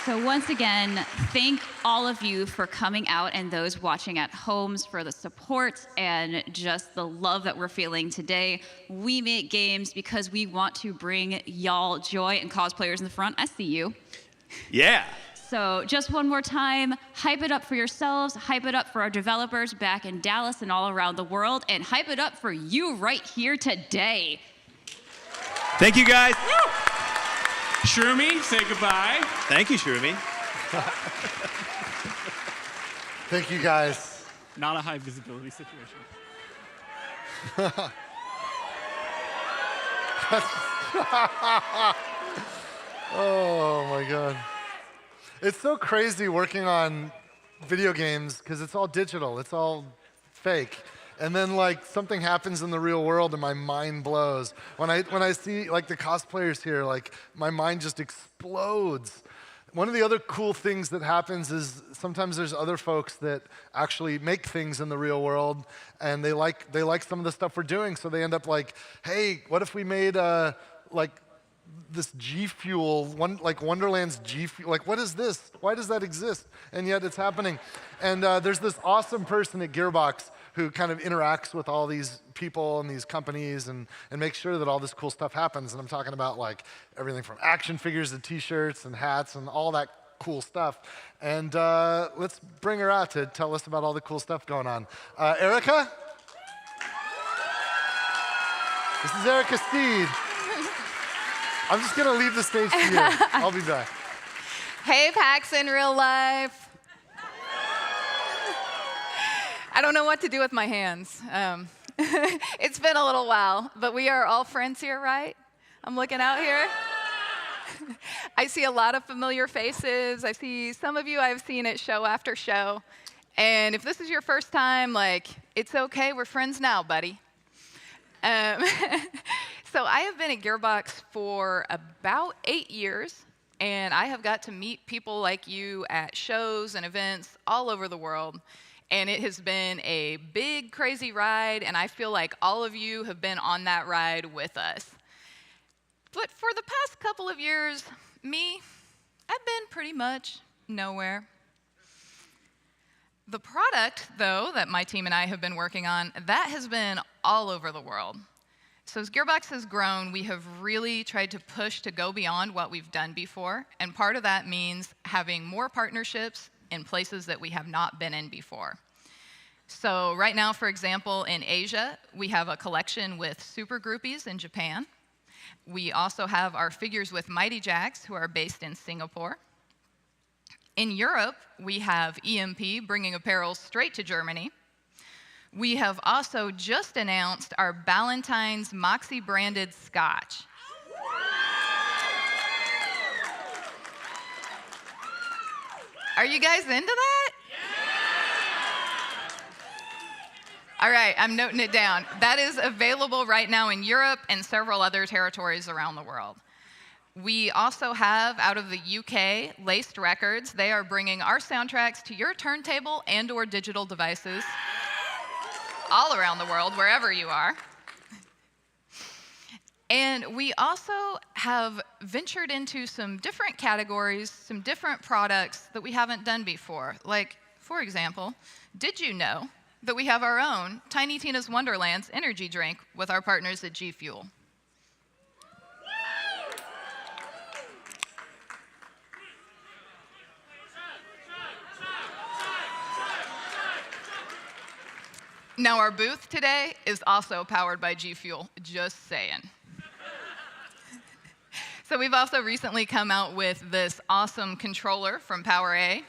So once again, thank all of you for coming out and those watching at homes for the support and just the love that we're feeling today. We make games because we want to bring y'all joy and cosplayers in the front. I see you. Yeah. So just one more time, hype it up for yourselves, hype it up for our developers back in Dallas and all around the world, and hype it up for you right here today. Thank you, guys. Shroomy, say goodbye. Thank you, Shroomy. Thank you, guys. Not a high visibility situation. Oh my God. It's so crazy working on video games because it's all digital, it's all fake. And then like something happens in the real world and my mind blows. When I see like the cosplayers here, like my mind just explodes. One of the other cool things that happens is sometimes there's other folks that actually make things in the real world and they like some of the stuff we're doing, so they end up like, hey, what if we made like this G Fuel, like Wonderland's G Fuel, like what is this? Why does that exist? And yet it's happening. And there's this awesome person at Gearbox who kind of interacts with all these people and these companies and makes sure that all this cool stuff happens. And I'm talking about like everything from action figures to t-shirts and hats and all that cool stuff. And let's bring her out to tell us about all the cool stuff going on. Erica? This is Erica Steed. I'm just gonna leave the stage to you. I'll be back. Hey, PAX in real life. I don't know what to do with my hands. It's been a little while, but we are all friends here, right? I'm looking out here. I see a lot of familiar faces. I see some of you I've seen at show after show. And if this is your first time, like, it's okay, we're friends now, buddy. So I have been at Gearbox for about 8 years, and I have got to meet people like you at shows and events all over the world. And it has been a big, crazy ride, and I feel like all of you have been on that ride with us. But for the past couple of years, I've been pretty much nowhere. The product, though, that my team and I have been working on, that has been all over the world. So as Gearbox has grown, we have really tried to push to go beyond what we've done before, and part of that means having more partnerships in places that we have not been in before. So right now, for example, in Asia, we have a collection with Super Groupies in Japan. We also have our figures with Mighty Jacks, who are based in Singapore. In Europe, we have EMP bringing apparel straight to Germany. We have also just announced our Ballantine's Moxie branded scotch. Are you guys into that? All right, I'm noting it down. That is available right now in Europe and several other territories around the world. We also have, out of the UK, Laced Records. They are bringing our soundtracks to your turntable and/or digital devices all around the world, wherever you are. And we also have ventured into some different categories, some different products that we haven't done before. Like, for example, did you know that we have our own Tiny Tina's Wonderlands energy drink with our partners at G Fuel? Now, our booth today is also powered by G Fuel, just saying. So we've also recently come out with this awesome controller from PowerA.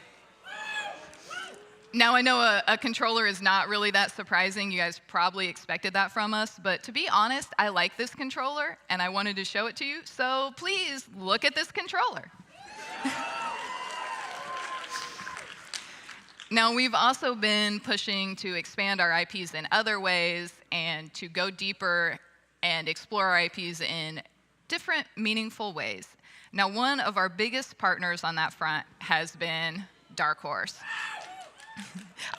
Now, I know a controller is not really that surprising. You guys probably expected that from us. But to be honest, I like this controller, and I wanted to show it to you. So please look at this controller. Now, we've also been pushing to expand our IPs in other ways and to go deeper and explore our IPs in different, meaningful ways. Now, one of our biggest partners on that front has been Dark Horse.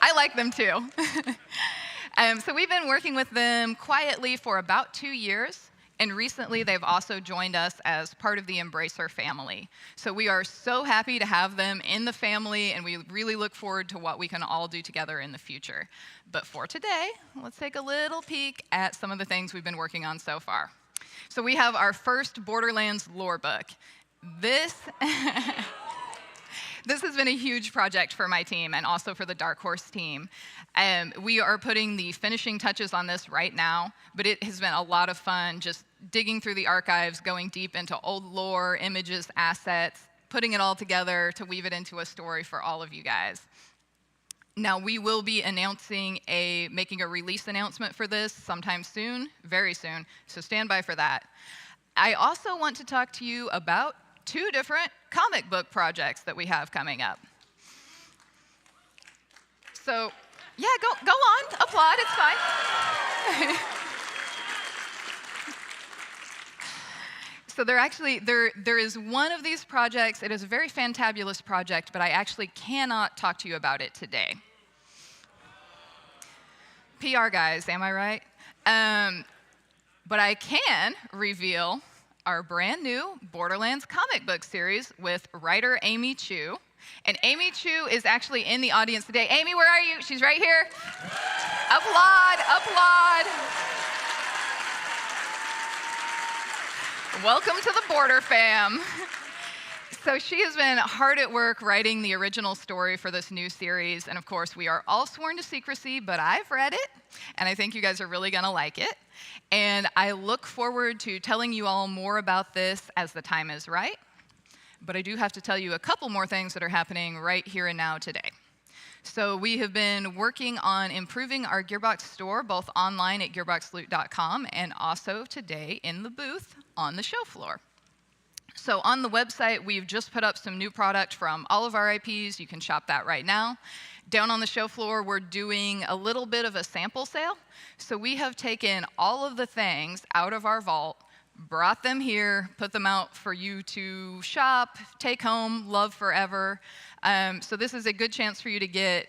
I like them too. So we've been working with them quietly for about 2 years, and recently they've also joined us as part of the Embracer family. So we are so happy to have them in the family, and we really look forward to what we can all do together in the future. But for today, let's take a little peek at some of the things we've been working on so far. So we have our first Borderlands lore book. This has been a huge project for my team and also for the Dark Horse team. We are putting the finishing touches on this right now, but it has been a lot of fun just digging through the archives, going deep into old lore, images, assets, putting it all together to weave it into a story for all of you guys. Now, we will be making a release announcement for this sometime soon, very soon, so stand by for that. I also want to talk to you about 2 different comic book projects that we have coming up. So, yeah, go on, applaud, it's fine. So there is one of these projects. It is a very fantabulous project, but I actually cannot talk to you about it today. PR guys, am I right? But I can reveal our brand new Borderlands comic book series with writer Amy Chu. And Amy Chu is actually in the audience today. Amy, where are you? She's right here. Applaud, applaud. Welcome to the Border fam. So she has been hard at work writing the original story for this new series. And of course, we are all sworn to secrecy, but I've read it, and I think you guys are really gonna like it. And I look forward to telling you all more about this as the time is right. But I do have to tell you a couple more things that are happening right here and now today. So we have been working on improving our Gearbox store, both online at gearboxloot.com and also today in the booth on the show floor. So on the website, we've just put up some new product from all of our IPs. You can shop that right now. Down on the show floor, we're doing a little bit of a sample sale. So we have taken all of the things out of our vault, brought them here, put them out for you to shop, take home, love forever. So this is a good chance for you to get,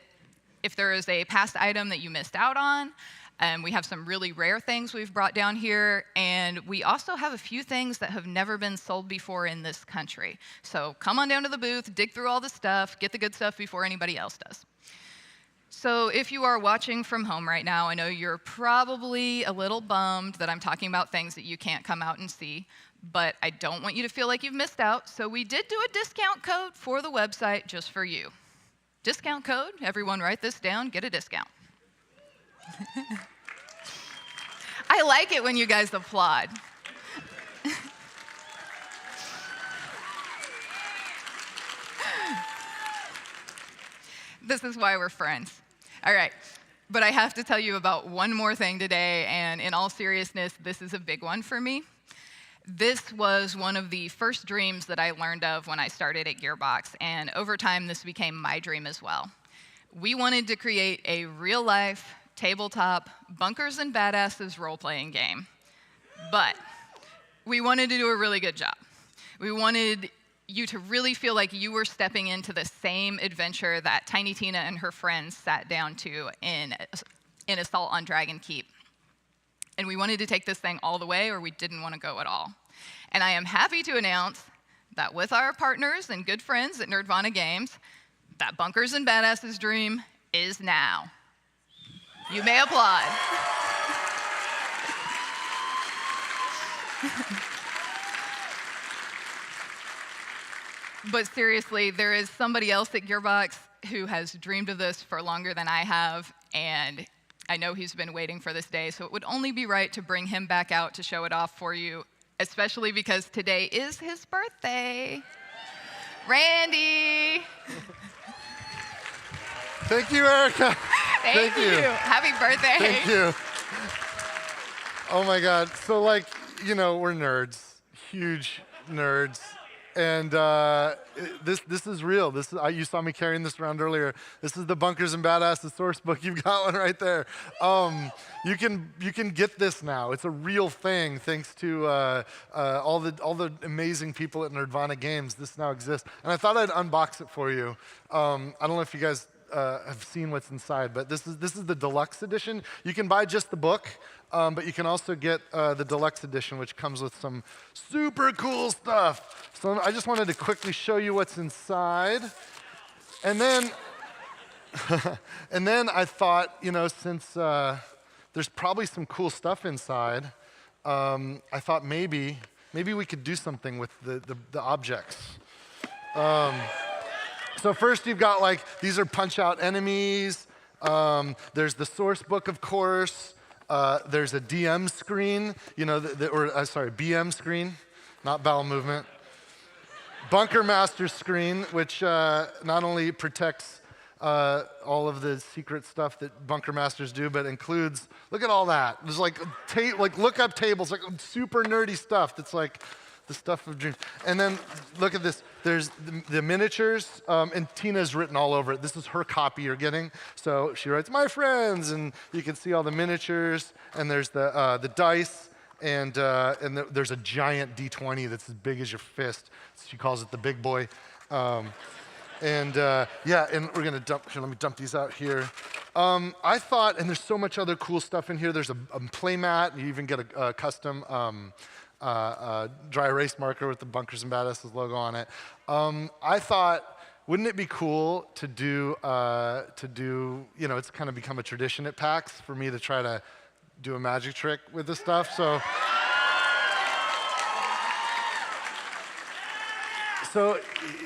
if there is a past item that you missed out on. We have some really rare things we've brought down here, and we also have a few things that have never been sold before in this country. So come on down to the booth, dig through all the stuff, get the good stuff before anybody else does. So if you are watching from home right now, I know you're probably a little bummed that I'm talking about things that you can't come out and see, but I don't want you to feel like you've missed out. So we did do a discount code for the website just for you. Discount code, everyone write this down, get a discount. I like it when you guys applaud. This is why we're friends. All right, but I have to tell you about one more thing today, and in all seriousness, this is a big one for me. This was one of the first dreams that I learned of when I started at Gearbox, and over time, this became my dream as well. We wanted to create a real-life, tabletop, bunkers and badasses role-playing game, but we wanted to do a really good job. We wanted you to really feel like you were stepping into the same adventure that Tiny Tina and her friends sat down to in Assault on Dragon Keep. And we wanted to take this thing all the way, or we didn't want to go at all. And I am happy to announce that with our partners and good friends at Nerdvana Games, that Bunkers and Badasses dream is now. You may applaud. But seriously, there is somebody else at Gearbox who has dreamed of this for longer than I have, and I know he's been waiting for this day, so it would only be right to bring him back out to show it off for you, especially because today is his birthday. Randy! Thank you, Erica. Thank you. Happy birthday. Thank you. Oh my God. So, like, you know, we're nerds, huge nerds. And this is real. You saw me carrying this around earlier. This is the Bunkers and Badasses source book. You've got one right there. You can get this now. It's a real thing thanks to all the amazing people at Nerdvana Games. This now exists. And I thought I'd unbox it for you. I don't know if you guys have seen what's inside, but this is the deluxe edition. You can buy just the book. But you can also get the deluxe edition, which comes with some super cool stuff. So I just wanted to quickly show you what's inside. And then, and then I thought, since there's probably some cool stuff inside, I thought maybe we could do something with the objects. So first you've got these are punch-out enemies. There's the source book, of course. There's a DM screen, BM screen, not bowel movement. Bunker Master screen, which not only protects all of the secret stuff that Bunker Masters do, but includes, look at all that. There's lookup tables, super nerdy stuff that's the stuff of dreams. And then look at this. There's the miniatures, and Tina's written all over it. This is her copy you're getting. So she writes, "My friends," and you can see all the miniatures. And there's the dice, and there's a giant D20 that's as big as your fist. She calls it the big boy. And we're gonna dump. Here, let me dump these out here. I thought, and there's so much other cool stuff in here. There's a play mat. You even get a custom. Dry erase marker with the Bunkers and Badasses logo on it. I thought, wouldn't it be cool to do, it's kind of become a tradition at PAX for me to try to do a magic trick with this stuff. So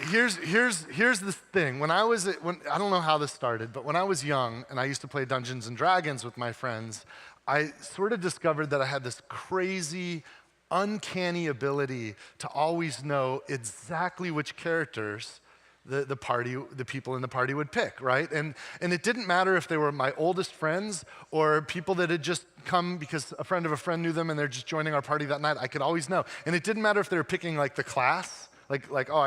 here's this thing. I don't know how this started, but when I was young and I used to play Dungeons and Dragons with my friends, I sort of discovered that I had this crazy, uncanny ability to always know exactly which characters the people in the party would pick, right? And it didn't matter if they were my oldest friends or people that had just come because a friend of a friend knew them and they're just joining our party that night. I could always know. And it didn't matter if they were picking the class. I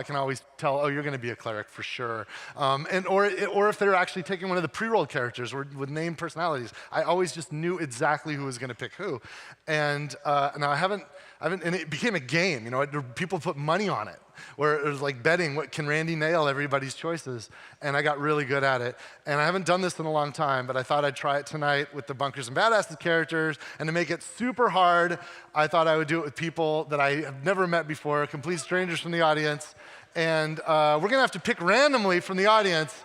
can always tell, you're going to be a cleric for sure. Or if they're actually taking one of the pre-rolled characters with named personalities. I always just knew exactly who was going to pick who. And now I haven't, and it became a game. People put money on it, where it was like betting, what can Randy nail everybody's choices? And I got really good at it. And I haven't done this in a long time, but I thought I'd try it tonight with the Bunkers and Badasses characters. And to make it super hard, I thought I would do it with people that I have never met before, complete strangers from the audience. And we're going to have to pick randomly from the audience.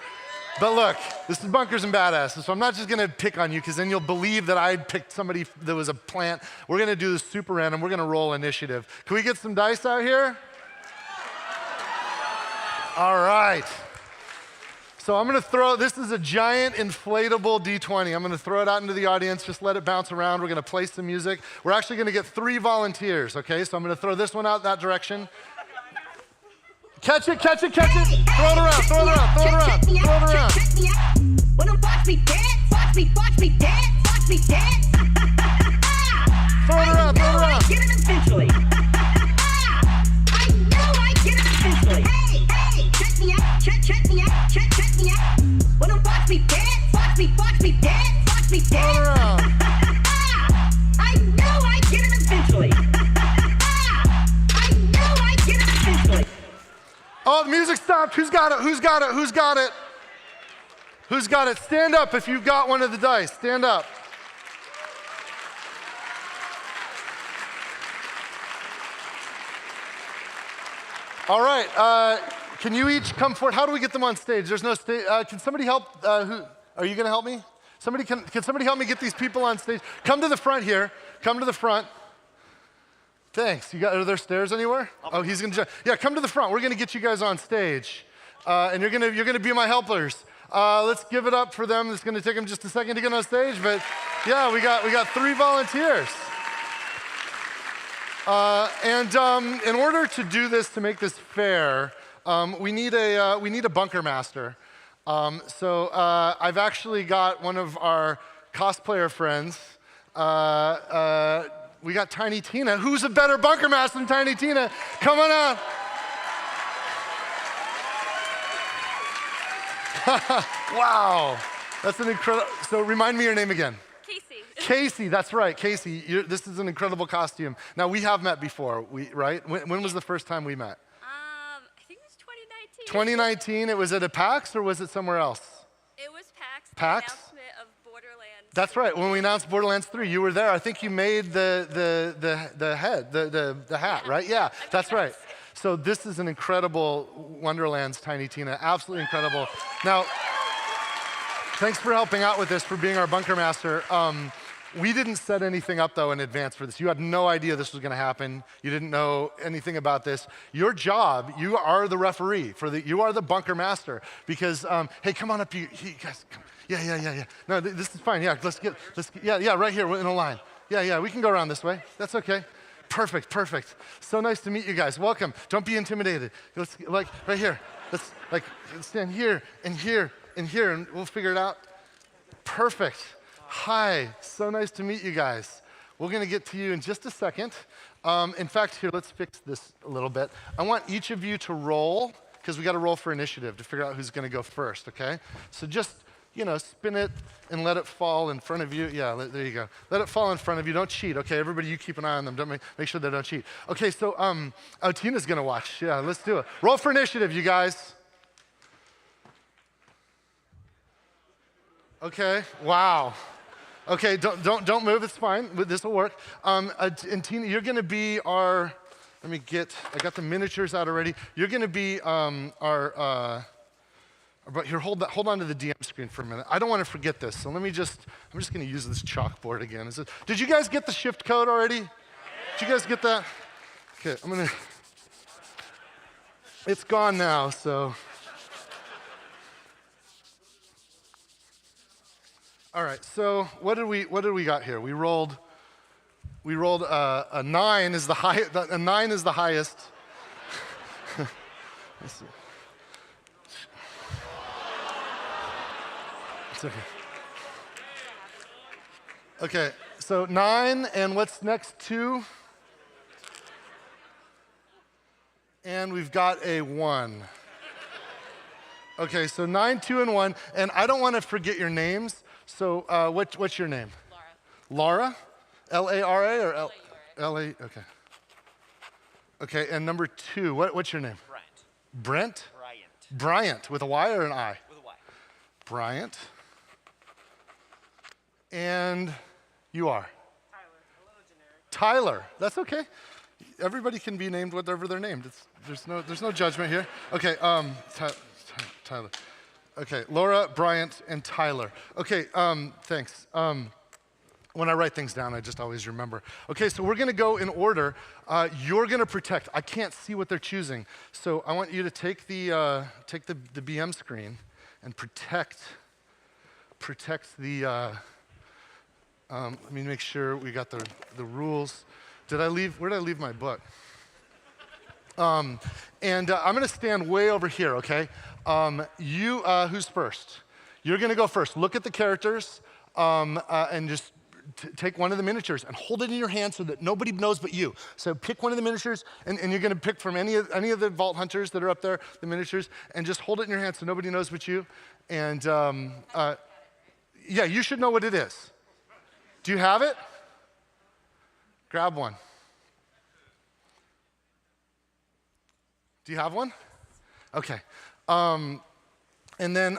But look, this is Bunkers and Badasses, so I'm not just going to pick on you, because then you'll believe that I picked somebody that was a plant. We're going to do this super random. We're going to roll initiative. Can we get some dice out here? All right. So I'm going to throw, this is a giant inflatable D20. I'm going to throw it out into the audience. Just let it bounce around. We're going to play some music. We're actually going to get 3 volunteers, okay? So I'm going to throw this one out that direction. Catch it, catch it, catch it. Throw it around, throw it around, throw it around, throw it around. Wanna watch me dance, watch me dance, watch me dance. Throw it around, throw it around. I get it eventually. I know I get it eventually. Hey, check me out, check me out, check me out. Wanna watch me dance, watch me dance, watch me dance. Throw it around. I know I get it eventually. I know I get it eventually. Oh, the music stopped. Who's got it? Who's got it? Who's got it? Who's got it? Stand up if you've got one of the dice. Stand up. All right. Can you each come forward? How do we get them on stage? There's no stage. Can somebody help? Who? Are you going to help me? Can somebody help me get these people on stage? Come to the front here. Come to the front. Thanks. Are there stairs anywhere? Oh, he's gonna. Yeah, come to the front. We're gonna get you guys on stage, and you're gonna be my helpers. Let's give it up for them. It's gonna take them just a second to get on stage, but yeah, we got 3 volunteers. In order to do this, to make this fair, we need a bunker master. So I've actually got one of our cosplayer friends. We got Tiny Tina. Who's a better bunker master than Tiny Tina? Come on out. Wow. That's an incredible, so remind me your name again. Casey. Casey, that's right, Casey. This is an incredible costume. Now, we have met before, right? When was the first time we met? I think it was 2019. 2019, it was at a PAX or was it somewhere else? It was PAX. PAX? The announcement of Borderlands. That's right, when we announced Borderlands 3, you were there. I think you made the hat, right? Yeah, that's right. So this is an incredible Wonderlands, Tiny Tina, absolutely incredible. Now, thanks for helping out with this, for being our bunker master. We didn't set anything up, though, in advance for this. You had no idea this was going to happen. You didn't know anything about this. Your job, you are the referee. You are the bunker master. Because, hey, come on up. You guys, come. Yeah. No, this is fine. Yeah, let's get, right here in a line. Yeah, we can go around this way. That's okay. Perfect. So nice to meet you guys. Welcome. Don't be intimidated. Let's, right here. Let's stand here and here and here, and we'll figure it out. Perfect. Hi, so nice to meet you guys. We're gonna get to you in just a second. In fact, here, let's fix this a little bit. I want each of you to roll, because we gotta roll for initiative to figure out who's gonna go first, okay? So just, spin it and let it fall in front of you. Yeah, there you go. Let it fall in front of you. Don't cheat, okay? Everybody, you keep an eye on them. Don't make sure they don't cheat. Okay, so Tina's gonna watch. Yeah, let's do it. Roll for initiative, you guys. Okay, wow. Okay, don't move, it's fine, this will work. And Tina, you're gonna be our, I got the miniatures out already. You're gonna be but here, hold on to the DM screen for a minute. I don't wanna forget this, so I'm just gonna use this chalkboard again. Did you guys get the shift code already? Did you guys get that? Okay, it's gone now, so. All right, so what did we got here? We rolled a 9 is the highest. A 9 is the highest. Let's see. It's okay. Okay, so 9, and what's next? 2. And we've got a 1. Okay, so 9, 2, and 1, and I don't want to forget your names. So what's your name? Laura. Laura? Lara or L-A? Okay. Okay, and number 2, what's your name? Brent. Bryant, with a Y or an I? With a Y. Bryant. And you are? Tyler. That's okay. Everybody can be named whatever they're named. There's no judgment here. Okay, Tyler. Okay, Laura, Bryant, and Tyler. Okay, thanks. When I write things down, I just always remember. Okay, so we're gonna go in order. You're gonna protect. I can't see what they're choosing, so I want you to take the BM screen and protect the. Let me make sure we got the rules. Where did I leave my book? And I'm gonna stand way over here, okay? Who's first? You're gonna go first. Look at the characters and just take one of the miniatures and hold it in your hand so that nobody knows but you. So pick one of the miniatures and you're gonna pick from any of the Vault Hunters that are up there, the miniatures, and just hold it in your hand so nobody knows but you. And yeah, you should know what it is. Do you have it? Grab one. Do you have one? Okay. And then,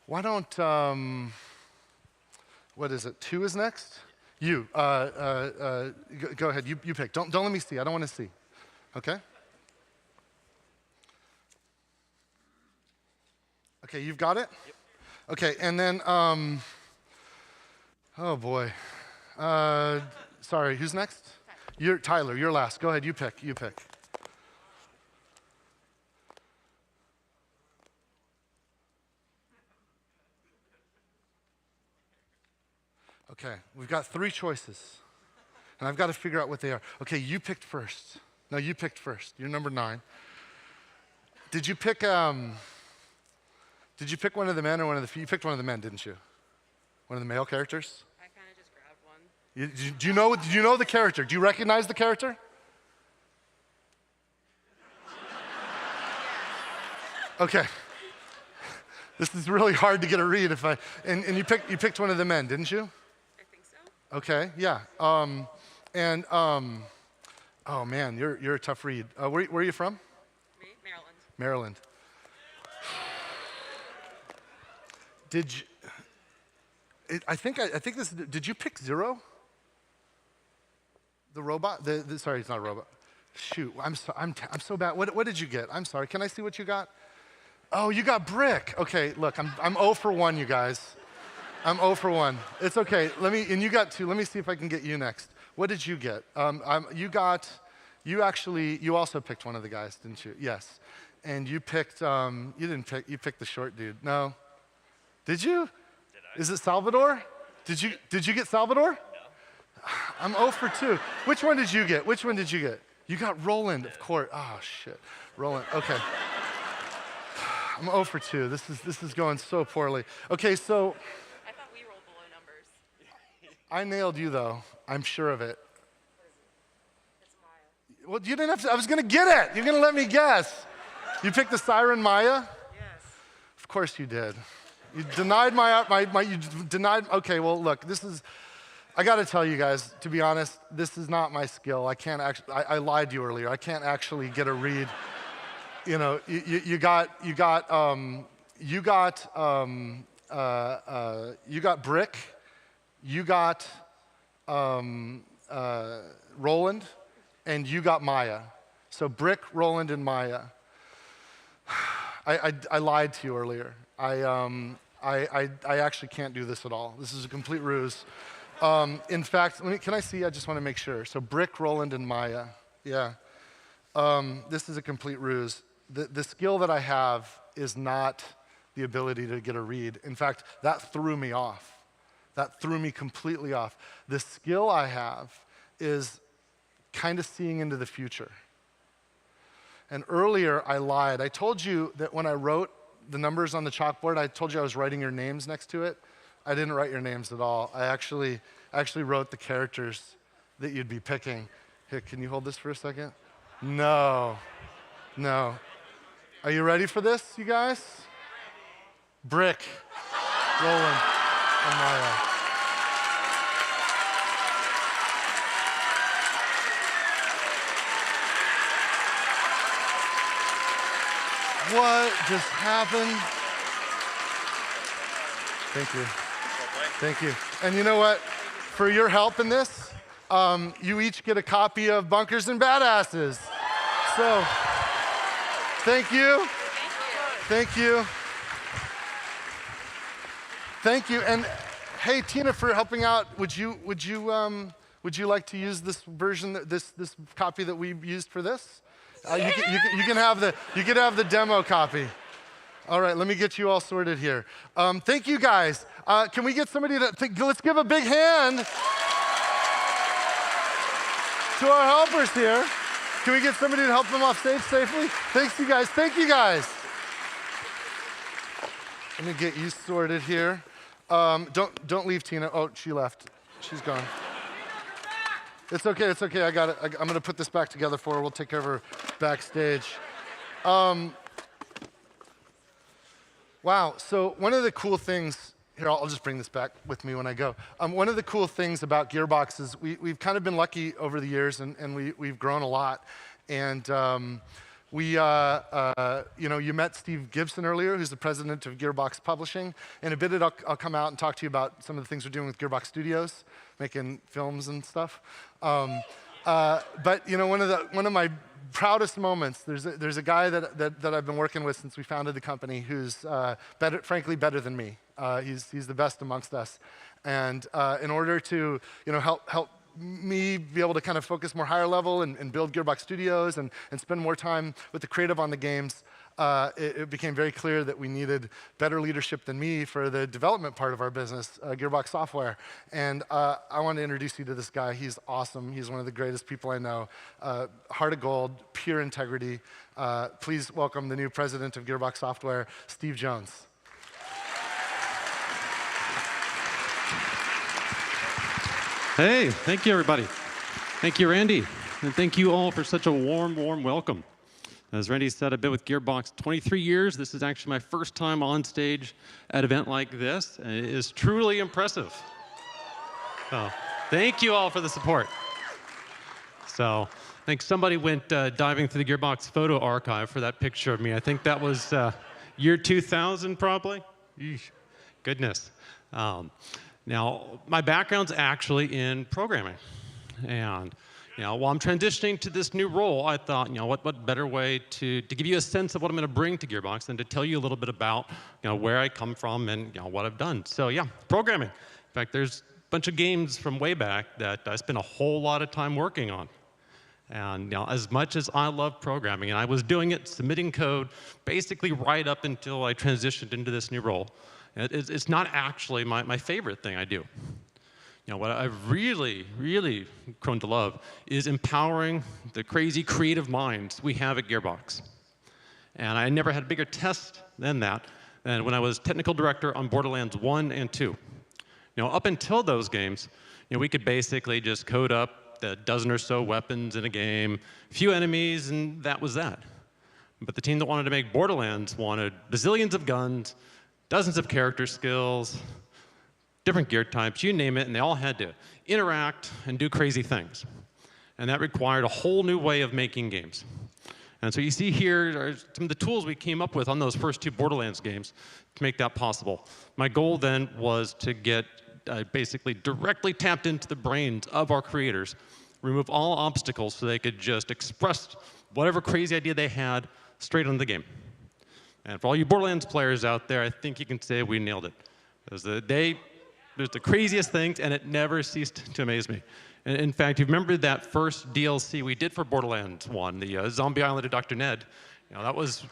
why don't, what is it? 2 is next? You, go ahead, you pick. Don't let me see, I don't want to see. Okay? Okay, you've got it? Yep. Okay, and then, oh boy. Sorry, who's next? Tyler, you're last. Go ahead, you pick. Okay, we've got 3 choices, and I've got to figure out what they are. Okay, you picked first. No, you picked first. You're number 9. Did you pick one of the men or you picked one of the men, didn't you? One of the male characters? I kind of just grabbed one. Do you know the character? Do you recognize the character? Okay. This is really hard to get a read if and you picked one of the men, didn't you? I think so. Okay, yeah. Oh man, you're a tough read. Where are you from? Me, Maryland. Maryland. Did you? I think this. Did you pick Zero? The robot? Sorry, it's not a robot. Shoot, I'm so bad. What did you get? I'm sorry. Can I see what you got? Oh, you got Brick. Okay, look, I'm 0 for 1, you guys. I'm 0 for 1. It's okay. And you got 2. Let me see if I can get you next. What did you get? You also picked one of the guys, didn't you? Yes. And you picked, you picked the short dude. No. Did you? Did I? Is it Salvador? Did you get Salvador? No. I'm 0 for 2. Which one did you get? You got Roland, of course. Oh, shit. Roland, okay. I'm 0 for 2. This is going so poorly. Okay, so. I thought we rolled below numbers. I nailed you, though. I'm sure of it. Well, you didn't have to. I was going to get it. You're going to let me guess. You picked the Siren Maya? Yes. Of course you did. You denied you denied. Okay, well, look, I got to tell you guys, to be honest, this is not my skill. I can't actually, I lied to you earlier. I can't actually get a read. You know, you got Brick, you got Roland, and you got Maya. So Brick, Roland, and Maya. I lied to you earlier. I actually can't do this at all. This is a complete ruse. In fact, can I see? I just want to make sure. So Brick, Roland, and Maya. Yeah. This is a complete ruse. The skill that I have is not the ability to get a read. In fact, that threw me off. That threw me completely off. The skill I have is kind of seeing into the future. And earlier, I lied. I told you that when I wrote the numbers on the chalkboard, I told you I was writing your names next to it. I didn't write your names at all. I actually wrote the characters that you'd be picking. Here, can you hold this for a second? No. Are you ready for this, you guys? Brick, Roland, and Maya. What just happened? Thank you. Thank you. And you know what? For your help in this, you each get a copy of Bunkers and Badasses. So, thank you. Thank you. Thank you. And hey, Tina, for helping out, would you like to use this version, this copy that we used for this? You can have the demo copy. All right, let me get you all sorted here. Thank you guys. Can we get somebody let's give a big hand to our helpers here. Can we get somebody to help them off stage safely? Thanks, you guys. Thank you guys. Let me get you sorted here. Don't leave, Tina. Oh, she left. She's gone. It's okay. I got it. I'm going to put this back together for her. We'll take care of her backstage. Wow. So one of the cool things here, I'll just bring this back with me when I go. One of the cool things about Gearbox is we've kind of been lucky over the years, and we've grown a lot. And you met Steve Gibson earlier, who's the president of Gearbox Publishing. In a bit, I'll come out and talk to you about some of the things we're doing with Gearbox Studios, making films and stuff. But one of my proudest moments, there's a guy that I've been working with since we founded the company who's frankly better than me. He's the best amongst us. And in order to help me be able to kind of focus more higher level and build Gearbox Studios and spend more time with the creative on the games, it became very clear that we needed better leadership than me for the development part of our business, Gearbox Software. And I want to introduce you to this guy. He's awesome. He's one of the greatest people I know. Heart of gold, pure integrity. Please welcome the new president of Gearbox Software, Steve Jones. Hey, thank you, everybody. Thank you, Randy. And thank you all for such a warm welcome. As Randy said, I've been with Gearbox 23 years. This is actually my first time on stage at an event like this, and it is truly impressive. So, thank you all for the support. So, I think somebody went diving through the Gearbox photo archive for that picture of me. I think that was year 2000, probably. Eesh. Goodness. Now, my background's actually in programming, and while I'm transitioning to this new role, I thought, what better way to give you a sense of what I'm going to bring to Gearbox than to tell you a little bit about, where I come from and what I've done. So yeah, programming. In fact, there's a bunch of games from way back that I spent a whole lot of time working on. And as much as I love programming, and I was doing it, submitting code, basically right up until I transitioned into this new role, it's not actually my favorite thing I do. What I've really, really grown to love is empowering the crazy creative minds we have at Gearbox. And I never had a bigger test than that than when I was technical director on Borderlands 1 and 2. Up until those games, we could basically just code up a dozen or so weapons in a game, a few enemies, and that was that. But the team that wanted to make Borderlands wanted bazillions of guns, dozens of character skills, different gear types, you name it, and they all had to interact and do crazy things. And that required a whole new way of making games. And so you see here are some of the tools we came up with on those first two Borderlands games to make that possible. My goal then was to get basically directly tapped into the brains of our creators, remove all obstacles so they could just express whatever crazy idea they had straight on the game. And for all you Borderlands players out there, I think you can say we nailed it. There's the craziest things, and it never ceased to amaze me. And in fact, you remember that first DLC we did for Borderlands 1, the Zombie Island of Dr. Ned? That was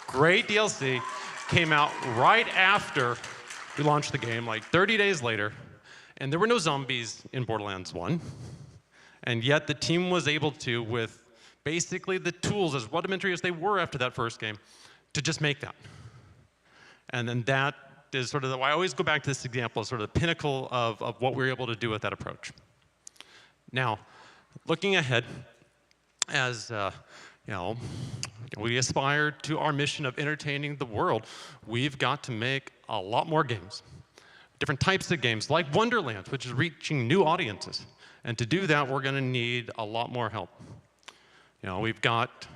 great DLC. Came out right after we launched the game, like 30 days later, and there were no zombies in Borderlands 1. And yet the team was able to, with basically the tools, as rudimentary as they were after that first game, to just make that. And then that is sort of I always go back to this example as sort of the pinnacle of what we were able to do with that approach. Now, looking ahead, as we aspire to our mission of entertaining the world, we've got to make a lot more games. Different types of games, like Wonderlands, which is reaching new audiences. And to do that, we're going to need a lot more help. We've got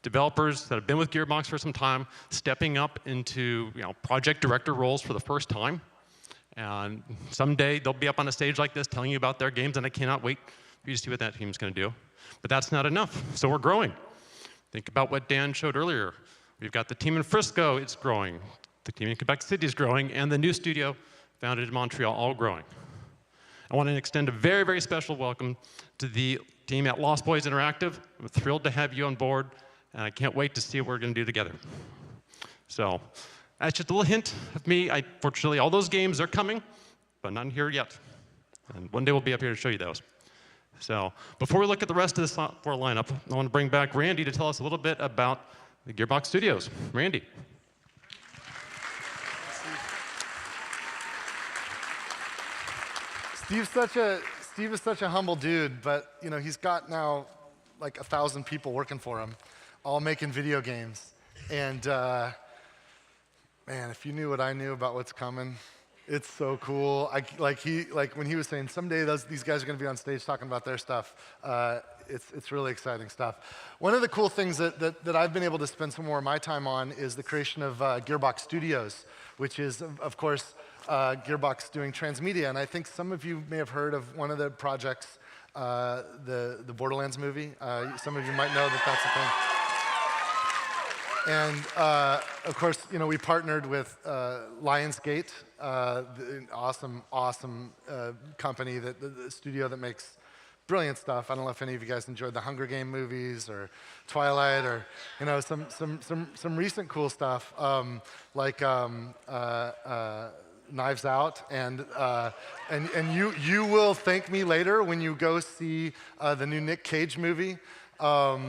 developers that have been with Gearbox for some time stepping up into project director roles for the first time. And someday they'll be up on a stage like this telling you about their games, and I cannot wait for you to see what that team's going to do. But that's not enough, so we're growing. Think about what Dan showed earlier. We've got the team in Frisco, it's growing. The team in Quebec City is growing, and the new studio founded in Montreal, all growing. I want to extend a very, very special welcome to the team at Lost Boys Interactive. I'm thrilled to have you on board, and I can't wait to see what we're going to do together. So that's just a little hint of me. Fortunately, all those games are coming, but none here yet. And one day we'll be up here to show you those. So before we look at the rest of the software lineup, I want to bring back Randy to tell us a little bit about the Gearbox Studios. Randy. Steve is such a humble dude, but he's got now like 1,000 people working for him, all making video games. And man, if you knew what I knew about what's coming, it's so cool. Like when he was saying someday these guys are going to be on stage talking about their stuff. It's really exciting stuff. One of the cool things that I've been able to spend some more of my time on is the creation of Gearbox Studios, which is of course Gearbox doing transmedia. And I think some of you may have heard of one of the projects, the Borderlands movie. Some of you might know that that's a thing. And of course, we partnered with Lionsgate, an awesome company, the studio that makes brilliant stuff. I don't know if any of you guys enjoyed the Hunger Game movies or Twilight or some recent cool stuff like Knives Out, and you will thank me later when you go see the new Nick Cage movie. What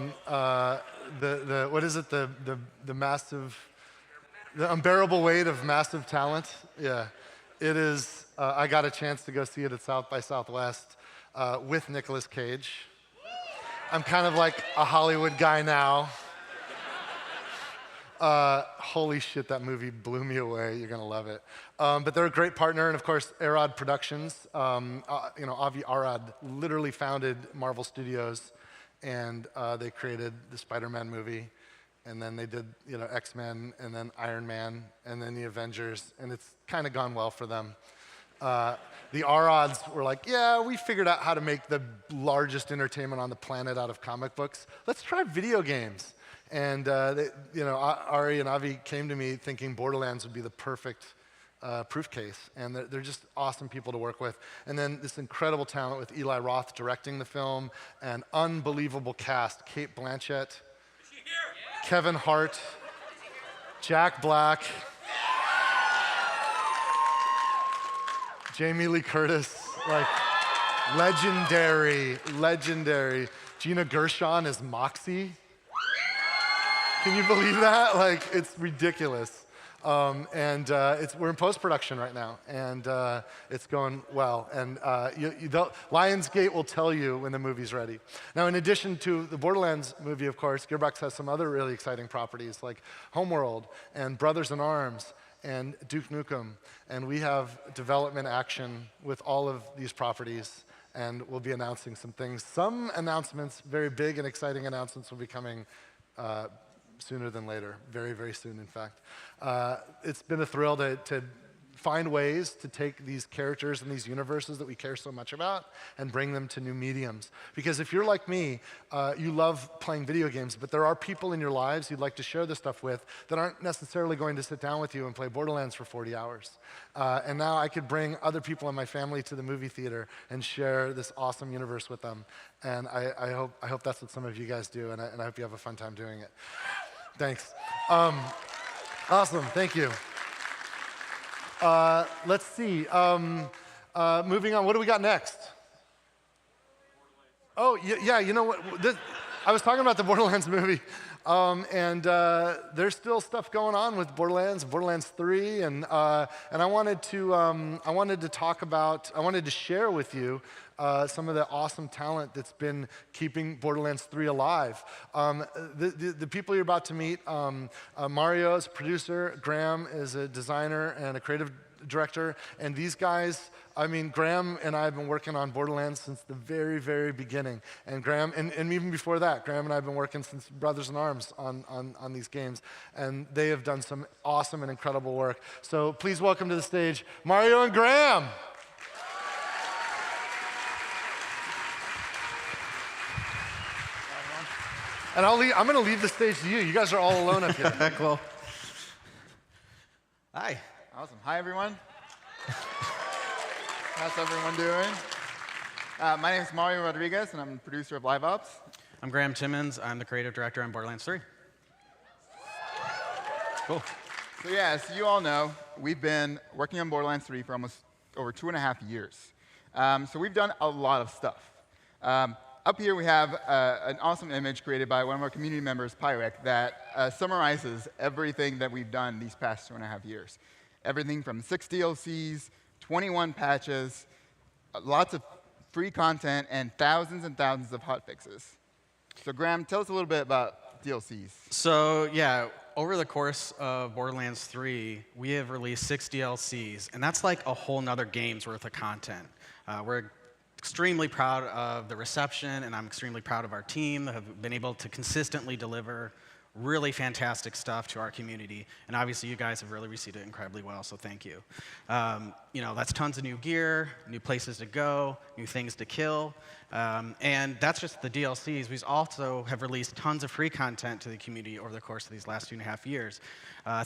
is it? The unbearable weight of massive talent. Yeah, it is. I got a chance to go see it at South by Southwest with Nicolas Cage. I'm kind of like a Hollywood guy now. Holy shit, that movie blew me away. You're gonna love it. But they're a great partner, and of course, Arad Productions. Avi Arad literally founded Marvel Studios, and they created the Spider-Man movie, and then they did X-Men, and then Iron Man, and then the Avengers, and it's kind of gone well for them. The Arads were like, yeah, we figured out how to make the largest entertainment on the planet out of comic books. Let's try video games. And Ari and Avi came to me thinking Borderlands would be the perfect proof case. And they're just awesome people to work with. And then this incredible talent with Eli Roth directing the film, an unbelievable cast. Cate Blanchett, Kevin Hart, Jack Black, Jamie Lee Curtis, like legendary. Gina Gershon is Moxie. Can you believe that? Like, it's ridiculous. We're in post-production right now, and it's going well. And Lionsgate will tell you when the movie's ready. Now, in addition to the Borderlands movie, of course, Gearbox has some other really exciting properties like Homeworld and Brothers in Arms and Duke Nukem. And we have development action with all of these properties, and we'll be announcing some things. Some announcements, very big and exciting announcements, will be coming sooner than later, very, very soon, in fact. It's been a thrill to find ways to take these characters and these universes that we care so much about and bring them to new mediums. Because if you're like me, you love playing video games, but there are people in your lives you'd like to share this stuff with that aren't necessarily going to sit down with you and play Borderlands for 40 hours. And now I could bring other people in my family to the movie theater and share this awesome universe with them. And I hope that's what some of you guys do, and I hope you have a fun time doing it. Thanks. Awesome, thank you. Let's see. Moving on, what do we got next? Oh, yeah, you know what? I was talking about the Borderlands movie, and there's still stuff going on with Borderlands 3, and I wanted to share with you some of the awesome talent that's been keeping Borderlands 3 alive. The people you're about to meet, Mario is a producer, Graham is a designer and a creative director, and these guys, I mean, Graham and I have been working on Borderlands since the very, very beginning. And Graham, and even before that, Graham and I have been working since Brothers in Arms on these games. And they have done some awesome and incredible work. So please welcome to the stage, Mario and Graham. And I'm going to leave the stage to you. You guys are all alone up here. Cool. Hi. Awesome. Hi, everyone. How's everyone doing? My name is Mario Rodriguez, and I'm the producer of Live Ops. I'm Graham Timmons. I'm the creative director on Borderlands 3. Cool. So yeah, as you all know, we've been working on Borderlands 3 for almost over 2.5 years. So we've done a lot of stuff. Up here we have an awesome image created by one of our community members, Pyrek, that summarizes everything that we've done these past 2.5 years. Everything from 6 DLCs, 21 patches, lots of free content, and thousands of hotfixes. So Graham, tell us a little bit about DLCs. So yeah, over the course of Borderlands 3, we have released 6 DLCs, and that's like a whole nother game's worth of content. We're extremely proud of the reception, and I'm extremely proud of our team that have been able to consistently deliver really fantastic stuff to our community. And obviously, you guys have really received it incredibly well, so thank you. That's tons of new gear, new places to go, new things to kill. And that's just the DLCs. We also have released tons of free content to the community over the course of these last 2.5 years.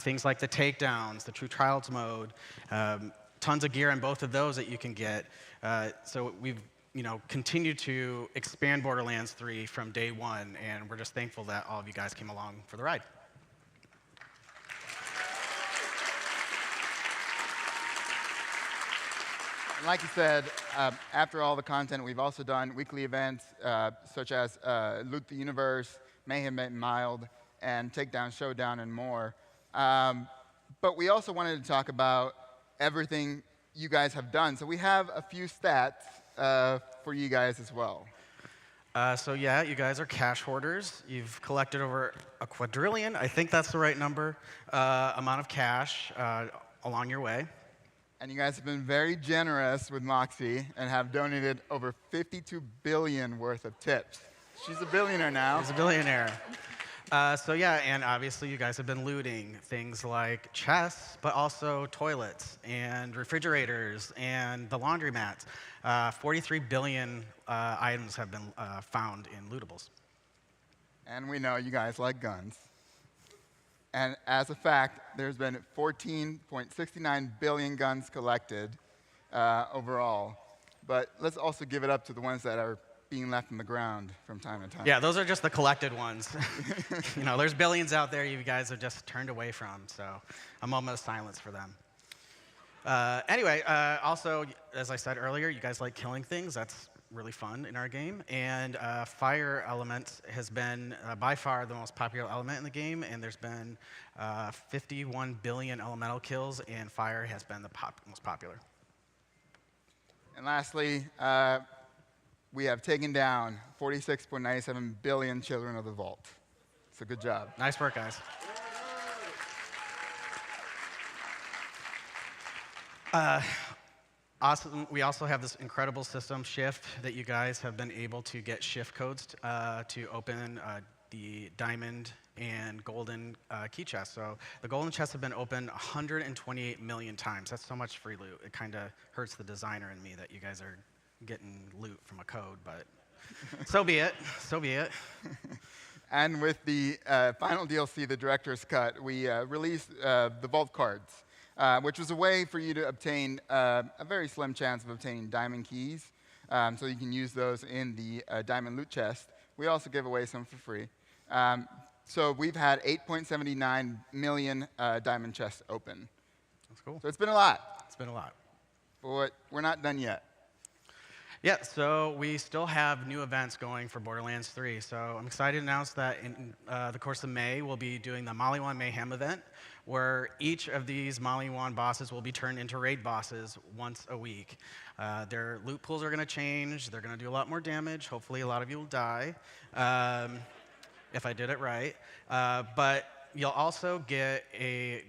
Things like the takedowns, the True Trials mode, tons of gear on both of those that you can get. So we've continue to expand Borderlands 3 from day one, and we're just thankful that all of you guys came along for the ride. And like you said, after all the content, we've also done weekly events such as Loot the Universe, Mayhem Made Mild, and Takedown Showdown, and more. But we also wanted to talk about everything you guys have done. So we have a few stats for you guys as well. So yeah, you guys are cash hoarders. You've collected over a quadrillion, I think that's the right number, amount of cash along your way. And you guys have been very generous with Moxie and have donated over 52 billion worth of tips. She's a billionaire now. She's a billionaire. So yeah, and obviously you guys have been looting things like chests, but also toilets and refrigerators and the laundromats. 43 billion items have been found in lootables. And we know you guys like guns. And as a fact, there's been 14.69 billion guns collected overall. But let's also give it up to the ones that are being left on the ground from time to time. Yeah, those are just the collected ones. You know, there's billions out there you guys have just turned away from, so a moment of silence for them. Anyway, also, as I said earlier, you guys like killing things. That's really fun in our game. And fire element has been by far the most popular element in the game, and there's been 51 billion elemental kills, and fire has been the most popular. And lastly, we have taken down 46.97 billion children of the vault. So good job. Nice work, guys. Awesome. We also have this incredible system, Shift, that you guys have been able to get shift codes to open the diamond and golden key chests. So the golden chests have been opened 128 million times. That's so much free loot. It kind of hurts the designer in me that you guys are getting loot from a code, but so be it. So be it. And with the final DLC, the Director's Cut, we released the Vault Cards, which was a way for you to obtain a very slim chance of obtaining diamond keys, so you can use those in the diamond loot chest. We also give away some for free. So we've had 8.79 million diamond chests open. That's cool. So it's been a lot. It's been a lot. But we're not done yet. Yeah, so we still have new events going for Borderlands 3. So I'm excited to announce that in the course of May, we'll be doing the Maliwan Mayhem event, where each of these Maliwan bosses will be turned into raid bosses once a week. Their loot pools are going to change. They're going to do a lot more damage. Hopefully, a lot of you will die, if I did it right. But you'll also get a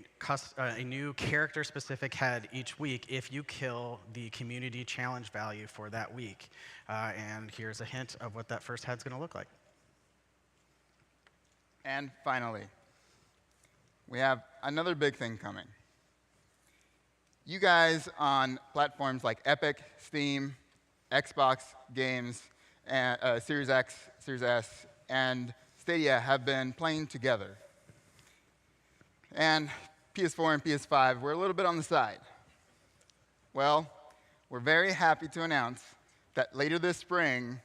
new character-specific head each week if you kill the community challenge value for that week. And here's a hint of what that first head's going to look like. And finally, we have another big thing coming. You guys on platforms like Epic, Steam, Xbox games, and, Series X, Series S, and Stadia have been playing together. And PS4 and PS5 were a little bit on the side. Well, we're very happy to announce that later this spring,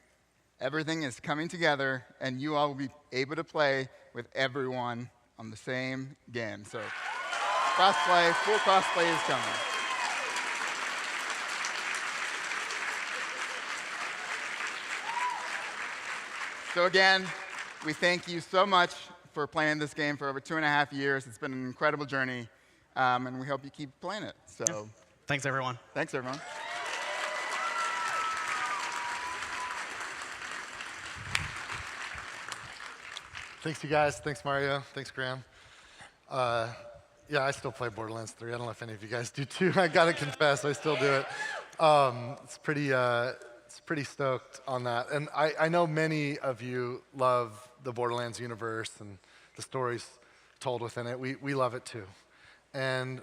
everything is coming together, and you all will be able to play with everyone on the same game. So crossplay, full crossplay is coming. So again, we thank you so much for playing this game for over 2.5 years. It's been an incredible journey, and we hope you keep playing it. So, yeah. Thanks, everyone. Thanks, everyone. Thanks, you guys. Thanks, Mario. Thanks, Graham. Yeah, I still play Borderlands 3. I don't know if any of you guys do too. I gotta confess, I still do it. It's pretty stoked on that. And I know many of you love the Borderlands universe and the stories told within it. We love it too. And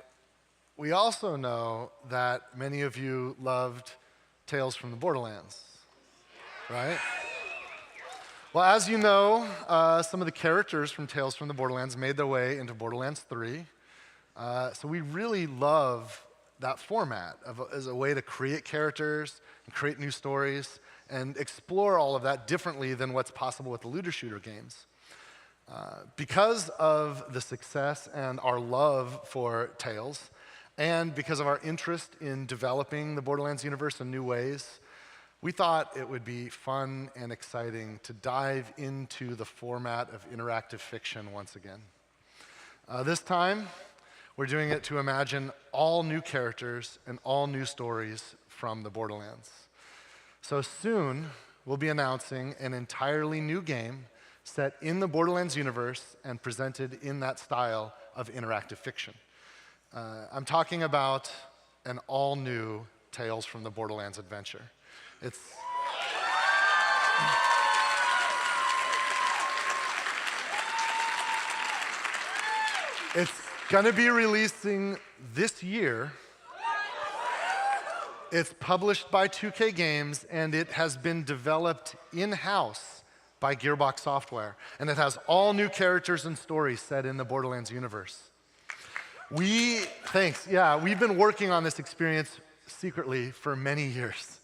we also know that many of you loved Tales from the Borderlands, right? Well, as you know, some of the characters from Tales from the Borderlands made their way into Borderlands 3. So we really love that format as a way to create characters and create new stories and explore all of that differently than what's possible with the looter shooter games. Because of the success and our love for Tales, and because of our interest in developing the Borderlands universe in new ways, we thought it would be fun and exciting to dive into the format of interactive fiction once again. This time, we're doing it to imagine all new characters and all new stories from the Borderlands. So soon, will be announcing an entirely new game set in the Borderlands universe and presented in that style of interactive fiction. I'm talking about an all-new Tales from the Borderlands adventure. It's going to be releasing this year. It's published by 2K Games, and it has been developed in-house by Gearbox Software. And it has all new characters and stories set in the Borderlands universe. We've been working on this experience secretly for many years.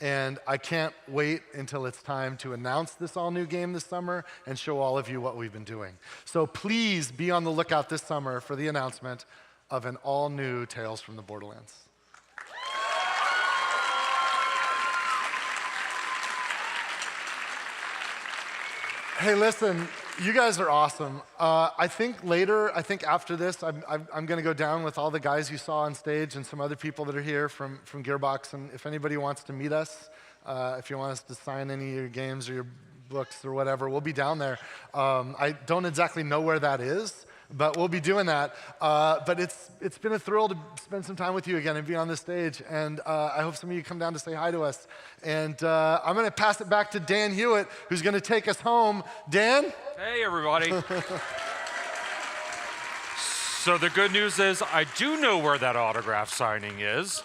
And I can't wait until it's time to announce this all-new game this summer and show all of you what we've been doing. So please be on the lookout this summer for the announcement of an all-new Tales from the Borderlands. Hey, listen, you guys are awesome. I think after this, I'm going to go down with all the guys you saw on stage and some other people that are here from Gearbox. And if anybody wants to meet us, if you want us to sign any of your games or your books or whatever, we'll be down there. I don't exactly know where that is, but we'll be doing that. But it's been a thrill to spend some time with you again and be on this stage. And I hope some of you come down to say hi to us. And I'm going to pass it back to Dan Hewitt, who's going to take us home. Dan? Hey, everybody. So the good news is I do know where that autograph signing is.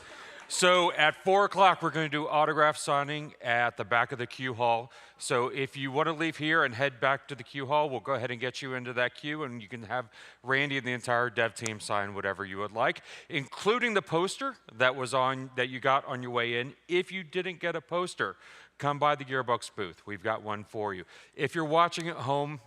So at 4 o'clock, we're going to do autograph signing at the back of the queue hall. So if you want to leave here and head back to the queue hall, we'll go ahead and get you into that queue, and you can have Randy and the entire dev team sign whatever you would like, including the poster that you got on your way in. If you didn't get a poster, come by the Gearbox booth. We've got one for you. If you're watching at home,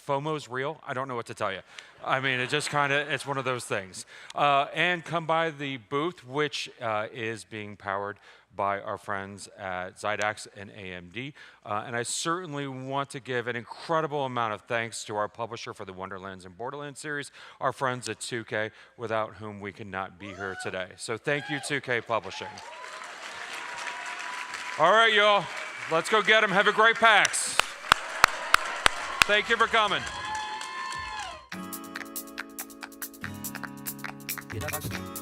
FOMO's real. I don't know what to tell you. I mean, it's one of those things. And come by the booth, which is being powered by our friends at Zydax and AMD. And I certainly want to give an incredible amount of thanks to our publisher for the Wonderlands and Borderlands series, our friends at 2K, without whom we could not be here today. So thank you, 2K Publishing. All right, y'all. Let's go get them. Have a great PAX. Thank you for coming. Gearbox.